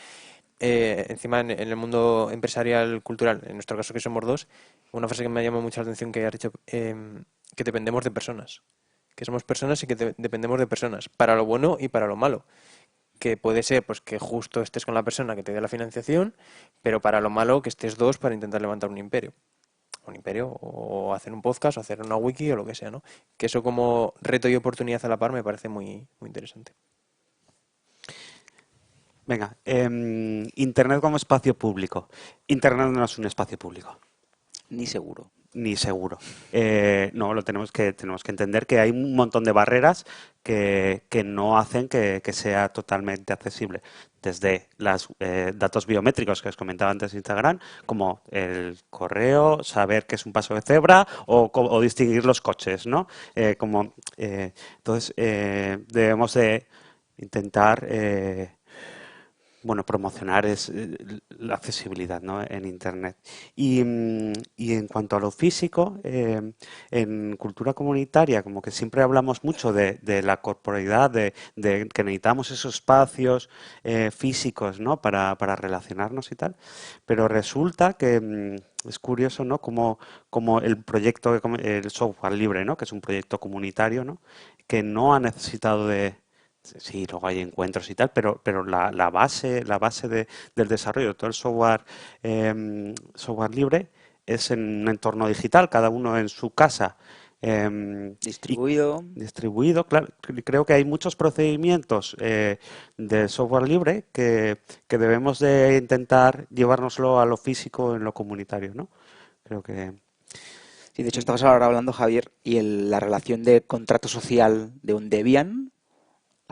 encima en el mundo empresarial cultural, en nuestro caso que somos dos, una frase que me ha llamado mucho la atención que has dicho, que dependemos de personas, que somos personas y que dependemos de personas, para lo bueno y para lo malo, que puede ser pues que justo estés con la persona que te dé la financiación, pero para lo malo que estés dos para intentar levantar un imperio o hacer un podcast o hacer una wiki o lo que sea, ¿no? Que eso como reto y oportunidad a la par me parece muy, muy interesante. Venga, Internet como espacio público. Internet no es un espacio público. Ni seguro. Ni seguro. No, tenemos que entender que hay un montón de barreras que no hacen que sea totalmente accesible. Desde los datos biométricos que os comentaba antes de Instagram, como el correo, saber qué es un paso de cebra o distinguir los coches, ¿no? Entonces, debemos de intentar promocionar la accesibilidad, ¿no? En Internet. Y en cuanto a lo físico, en cultura comunitaria, como que siempre hablamos mucho de la corporeidad, de que necesitamos esos espacios físicos, ¿no? Para relacionarnos y tal, pero resulta que es curioso, ¿no? Como el proyecto, el software libre, ¿no? Que es un proyecto comunitario, ¿no? Que no ha necesitado de... Sí, luego hay encuentros y tal, pero la base del desarrollo de todo el software libre es en un entorno digital, cada uno en su casa. Distribuido, claro. Creo que hay muchos procedimientos de software libre que debemos de intentar llevárnoslo a lo físico en lo comunitario, ¿no? Creo que... Sí, de hecho, estabas ahora hablando, Javier, y la relación de contrato social de un Debian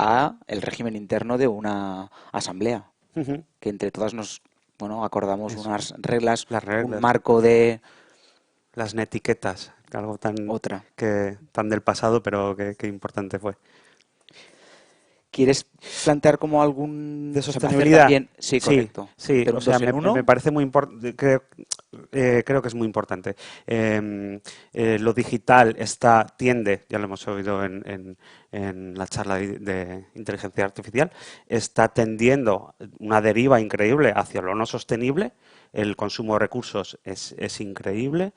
a el régimen interno de una asamblea, que entre todas nos acordamos unas reglas, un marco de... Las netiquetas, algo tan del pasado, pero que importante fue. ¿Quieres plantear como algún de sostenibilidad? Sí, correcto. Sí, pero o sea, me parece muy importante. Creo que es muy importante. Lo digital tiende, ya lo hemos oído en la charla de inteligencia artificial, está tendiendo una deriva increíble hacia lo no sostenible. El consumo de recursos es increíble.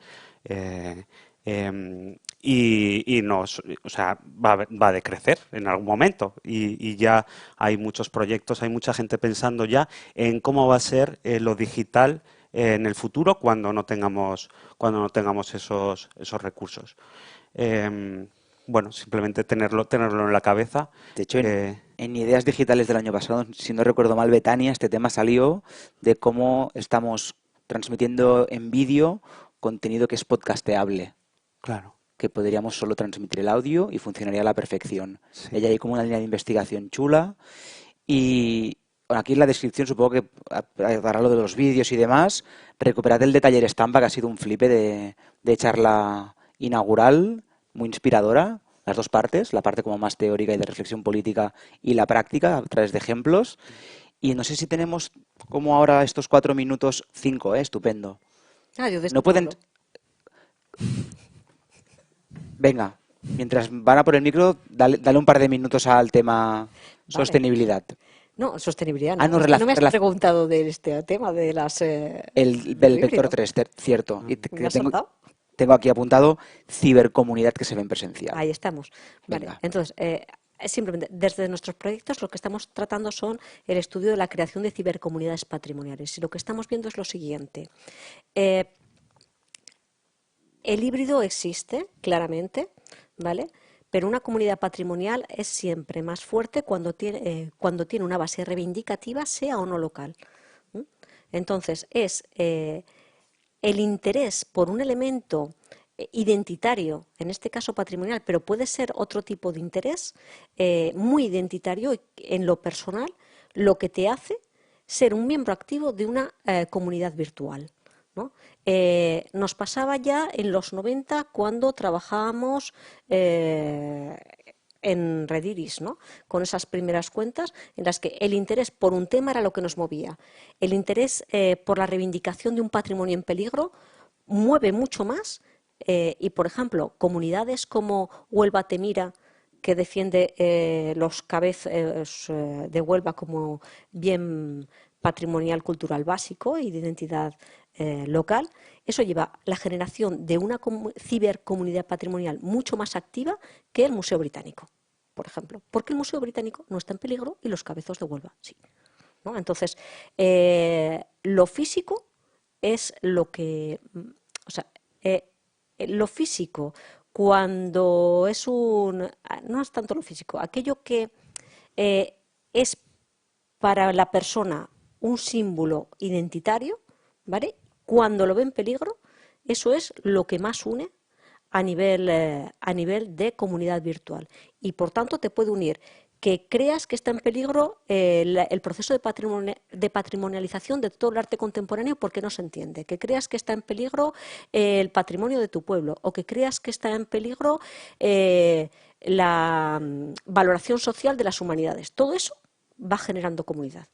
Y va a decrecer en algún momento y ya hay muchos proyectos, hay mucha gente pensando ya en cómo va a ser lo digital en el futuro cuando no tengamos esos recursos. Simplemente tenerlo en la cabeza. De hecho, en Ideas Digitales del año pasado, si no recuerdo mal, Betania, este tema salió de cómo estamos transmitiendo en vídeo contenido que es podcasteable. Claro. Que podríamos solo transmitir el audio y funcionaría a la perfección. Sí. Ella hay como una línea de investigación chula y aquí en la descripción supongo que dará lo de los vídeos y demás. Recuperad el de Taller Estampa, que ha sido un flipe de charla inaugural, muy inspiradora, las dos partes, la parte como más teórica y de reflexión política y la práctica a través de ejemplos. Y no sé si tenemos como ahora estos 4 minutos, 5, estupendo. No pueden... Venga, mientras van a por el micro, dale un par de minutos al tema sostenibilidad. No, sostenibilidad no. No me has preguntado de este tema de las... el vector 3, cierto. Y tengo aquí apuntado cibercomunidad que se ve en presencial. Ahí estamos. Vale. Entonces, simplemente, desde nuestros proyectos lo que estamos tratando son el estudio de la creación de cibercomunidades patrimoniales. Y lo que estamos viendo es lo siguiente. El híbrido existe, claramente, ¿vale? Pero una comunidad patrimonial es siempre más fuerte cuando tiene una base reivindicativa, sea o no local. Entonces, es el interés por un elemento identitario, en este caso patrimonial, pero puede ser otro tipo de interés muy identitario en lo personal, lo que te hace ser un miembro activo de una comunidad virtual, ¿no? Nos pasaba ya en los 90 cuando trabajábamos en Rediris, ¿no? Con esas primeras cuentas en las que el interés por un tema era lo que nos movía. El interés por la reivindicación de un patrimonio en peligro mueve mucho más y, por ejemplo, comunidades como Huelva Te Mira, que defiende los cabezos de Huelva como bien patrimonial cultural básico y de identidad local, eso lleva a la generación de una cibercomunidad patrimonial mucho más activa que el Museo Británico, por ejemplo, porque el Museo Británico no está en peligro y los cabezos de Huelva sí, ¿no? Entonces, lo físico es lo que, o sea, lo físico cuando es no es tanto lo físico, aquello que es para la persona un símbolo identitario, ¿vale? Cuando lo ve en peligro, eso es lo que más une a nivel de comunidad virtual. Y por tanto te puede unir que creas que está en peligro el proceso de patrimonialización de todo el arte contemporáneo porque no se entiende, que creas que está en peligro el patrimonio de tu pueblo o que creas que está en peligro la valoración social de las humanidades. Todo eso va generando comunidad.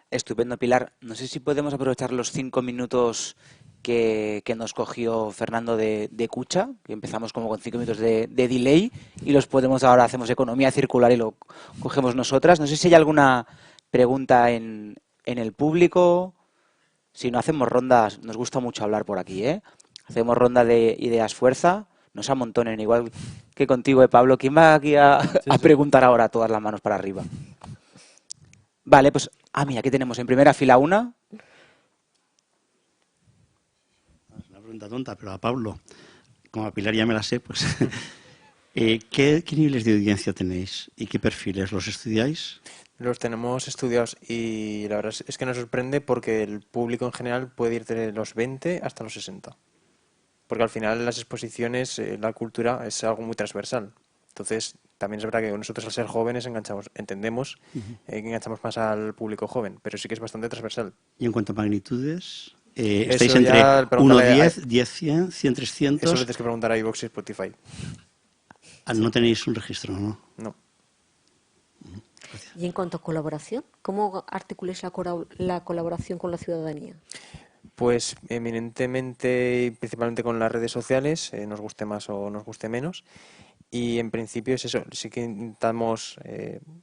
Estupendo, Pilar. No sé si podemos aprovechar los 5 minutos que nos cogió Fernando de Cucha, que empezamos como con 5 minutos de delay y los podemos ahora, hacemos economía circular y lo cogemos nosotras. No sé si hay alguna pregunta en el público. Si no, hacemos rondas. Nos gusta mucho hablar por aquí, ¿eh? Hacemos ronda de ideas fuerza. No se amontonen, igual que contigo, Pablo. ¿Quién va aquí a preguntar ahora todas las manos para arriba? Vale, pues, mira, aquí tenemos en primera fila una. Es una pregunta tonta, pero a Pablo, como a Pilar ya me la sé, pues, ¿qué niveles de audiencia tenéis y qué perfiles los estudiáis? Los tenemos estudiados y la verdad es que nos sorprende porque el público en general puede ir de los 20 hasta los 60. Porque al final las exposiciones, la cultura es algo muy transversal. Entonces, también es verdad que nosotros al ser jóvenes entendemos que enganchamos más al público joven, pero sí que es bastante transversal. Y en cuanto a magnitudes, Eso estáis ya entre 1, 10, 10, 100, 100, 300. Eso lo tienes que preguntar a iVoox y Spotify. No tenéis un registro, ¿no? No. Gracias. Y en cuanto a colaboración, ¿cómo articuláis la colaboración con la ciudadanía? Pues eminentemente y principalmente con las redes sociales, nos guste más o nos guste menos. Y en principio es eso, sí que intentamos,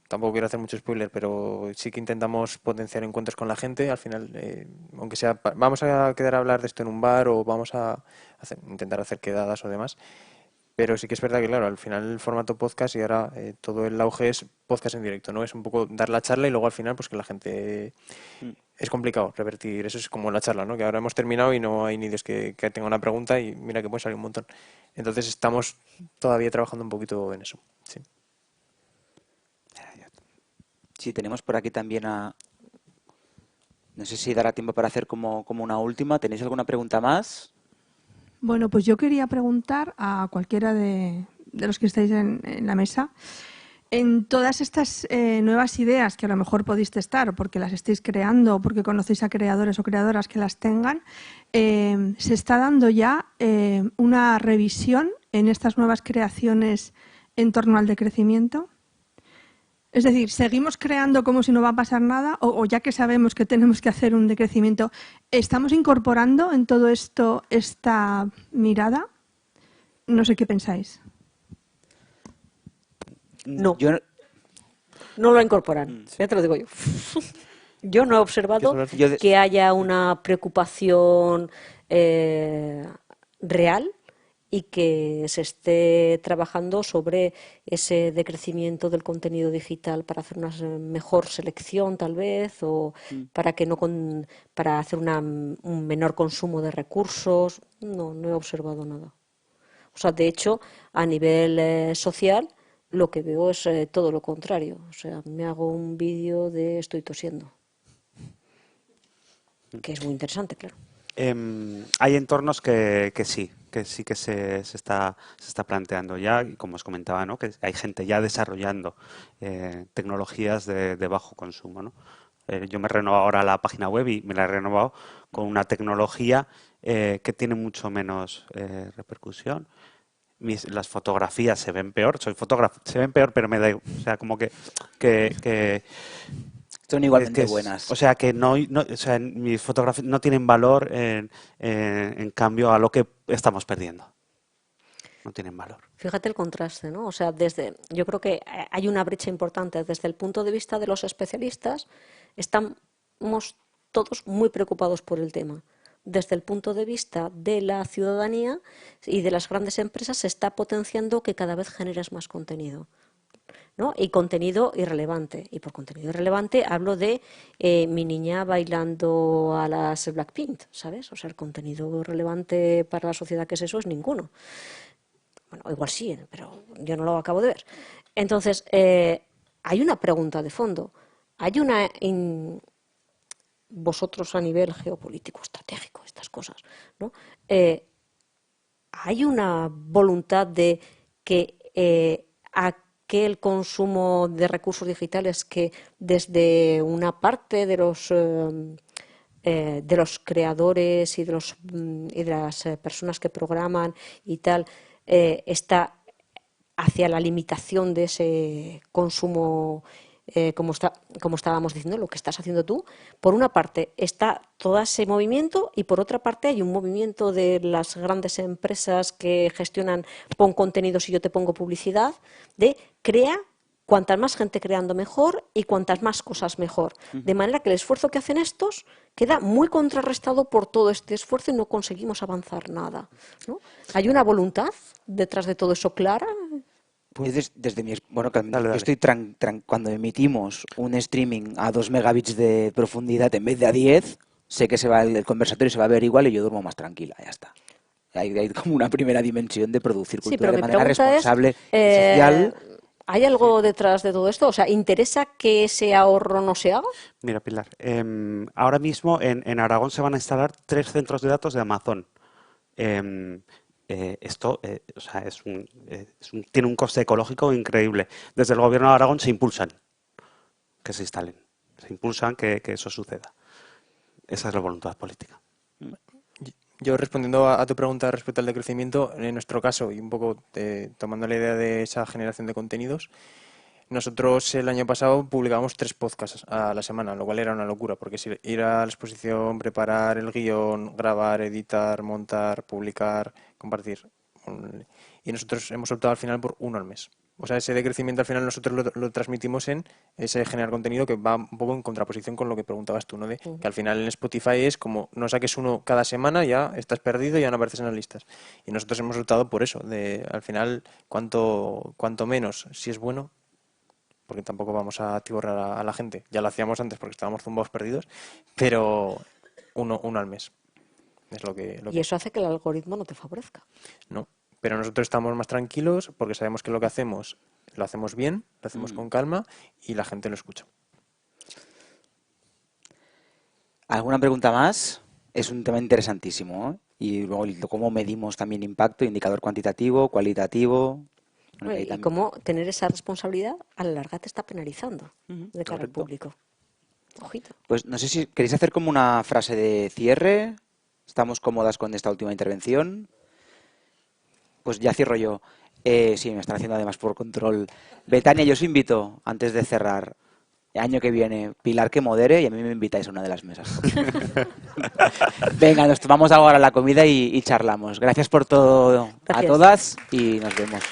tampoco quiero hacer mucho spoiler, pero sí que intentamos potenciar encuentros con la gente. Al final, aunque sea, vamos a quedar a hablar de esto en un bar o vamos a intentar hacer quedadas o demás. Pero sí que es verdad que, claro, al final el formato podcast y ahora todo el auge es podcast en directo, ¿no? Es un poco dar la charla y luego al final pues que la gente... Es complicado revertir, eso es como la charla, ¿no? Que ahora hemos terminado y no hay ni Dios que tenga una pregunta y mira que puede salir un montón. Entonces estamos todavía trabajando un poquito en eso, sí. Sí, tenemos por aquí también a... No sé si dará tiempo para hacer como una última. ¿Tenéis alguna pregunta más? Bueno, pues yo quería preguntar a cualquiera de los que estáis en la mesa, en todas estas nuevas ideas que a lo mejor podéis testar o porque las estáis creando o porque conocéis a creadores o creadoras que las tengan, ¿se está dando ya una revisión en estas nuevas creaciones en torno al decrecimiento? Es decir, ¿seguimos creando como si no va a pasar nada o ya que sabemos que tenemos que hacer un decrecimiento, estamos incorporando en todo esto esta mirada? No sé qué pensáis. No, no lo incorporan, ya te lo digo yo. Yo no he observado que haya una preocupación real y que se esté trabajando sobre ese decrecimiento del contenido digital para hacer una mejor selección tal vez o para que para hacer un menor consumo de recursos. No he observado nada. O sea, de hecho, a nivel social lo que veo es todo lo contrario. O sea, me hago un vídeo de estoy tosiendo, que es muy interesante, claro. Hay entornos que sí, que sí que se está planteando ya, y como os comentaba, ¿no? Que hay gente ya desarrollando tecnologías de bajo consumo, ¿no? Yo me he renovado ahora la página web y me la he renovado con una tecnología que tiene mucho menos repercusión. Las fotografías se ven peor, soy fotógrafo, se ven peor, pero me da igual. O sea, como que Son igualmente que buenas. o sea, que o sea, mis fotografías no tienen valor en cambio a lo que estamos perdiendo. No tienen valor. Fíjate el contraste, ¿no? O sea, yo creo que hay una brecha importante. Desde el punto de vista de los especialistas, estamos todos muy preocupados por el tema. Desde el punto de vista de la ciudadanía y de las grandes empresas, se está potenciando que cada vez generes más contenido, ¿no? Y contenido irrelevante. Y por contenido irrelevante hablo de mi niña bailando a las Blackpink, ¿sabes? O sea, el contenido relevante para la sociedad que es eso es ninguno. Bueno, igual sí, pero yo no lo acabo de ver. Entonces, hay una pregunta de fondo. Hay vosotros a nivel geopolítico, estratégico, estas cosas, ¿no? Hay una voluntad de que aquel consumo de recursos digitales que desde una parte de los creadores y de las personas que programan y tal, está hacia la limitación de ese consumo, como estábamos diciendo, lo que estás haciendo tú. Por una parte está todo ese movimiento y por otra parte hay un movimiento de las grandes empresas que gestionan, pon contenidos y yo te pongo publicidad, de crea, cuantas más gente creando mejor y cuantas más cosas mejor. De manera que el esfuerzo que hacen estos queda muy contrarrestado por todo este esfuerzo y no conseguimos avanzar nada, ¿no? ¿Hay una voluntad detrás de todo eso clara? Pues desde mi... Bueno, Dale. yo estoy cuando emitimos un streaming a 2 megabits de profundidad en vez de a 10, sé que el conversatorio se va a ver igual y yo duermo más tranquila, ya está. Hay como una primera dimensión de producir Sí, cultura pero de mi manera pregunta responsable es, y social. ¿hay algo detrás de todo esto? O sea, ¿interesa que ese ahorro no se haga? Mira, Pilar, ahora mismo en Aragón se van a instalar 3 centros de datos de Amazon. Esto o sea, tiene un coste ecológico increíble. Desde el gobierno de Aragón se impulsan que se instalen, se impulsan que eso suceda. Esa es la voluntad política. Yo respondiendo a tu pregunta respecto al decrecimiento, en nuestro caso, y un poco tomando la idea de esa generación de contenidos, nosotros el año pasado publicábamos 3 podcasts a la semana, lo cual era una locura, porque ir a la exposición, preparar el guión, grabar, editar, montar, publicar, compartir. Y nosotros hemos optado al final por 1 al mes. O sea, ese decrecimiento al final nosotros lo transmitimos en ese generar contenido que va un poco en contraposición con lo que preguntabas tú, ¿no? De que al final en Spotify es como no saques uno cada semana, ya estás perdido y ya no apareces en las listas. Y nosotros hemos optado por eso, de al final cuanto menos, si es bueno, porque tampoco vamos a atiborrar a la gente. Ya lo hacíamos antes porque estábamos zumbados perdidos, pero uno al mes. Es lo que Y eso hace que el algoritmo no te favorezca. no. Pero nosotros estamos más tranquilos porque sabemos que lo que hacemos lo hacemos bien, lo hacemos con calma y la gente lo escucha. ¿Alguna pregunta más? Es un tema interesantísimo, ¿eh? Y luego cómo medimos también impacto, indicador cuantitativo, cualitativo. Y cómo tener esa responsabilidad a la larga te está penalizando de cara al público. Ojito. Pues no sé si queréis hacer como una frase de cierre. ¿Estamos cómodas con esta última intervención? Pues ya cierro yo. Sí, me están haciendo además por control. Betania, yo os invito, antes de cerrar, el año que viene, Pilar que modere y a mí me invitáis a una de las mesas. Venga, nos tomamos ahora la comida y charlamos. Gracias por todo. Gracias. A todas y nos vemos.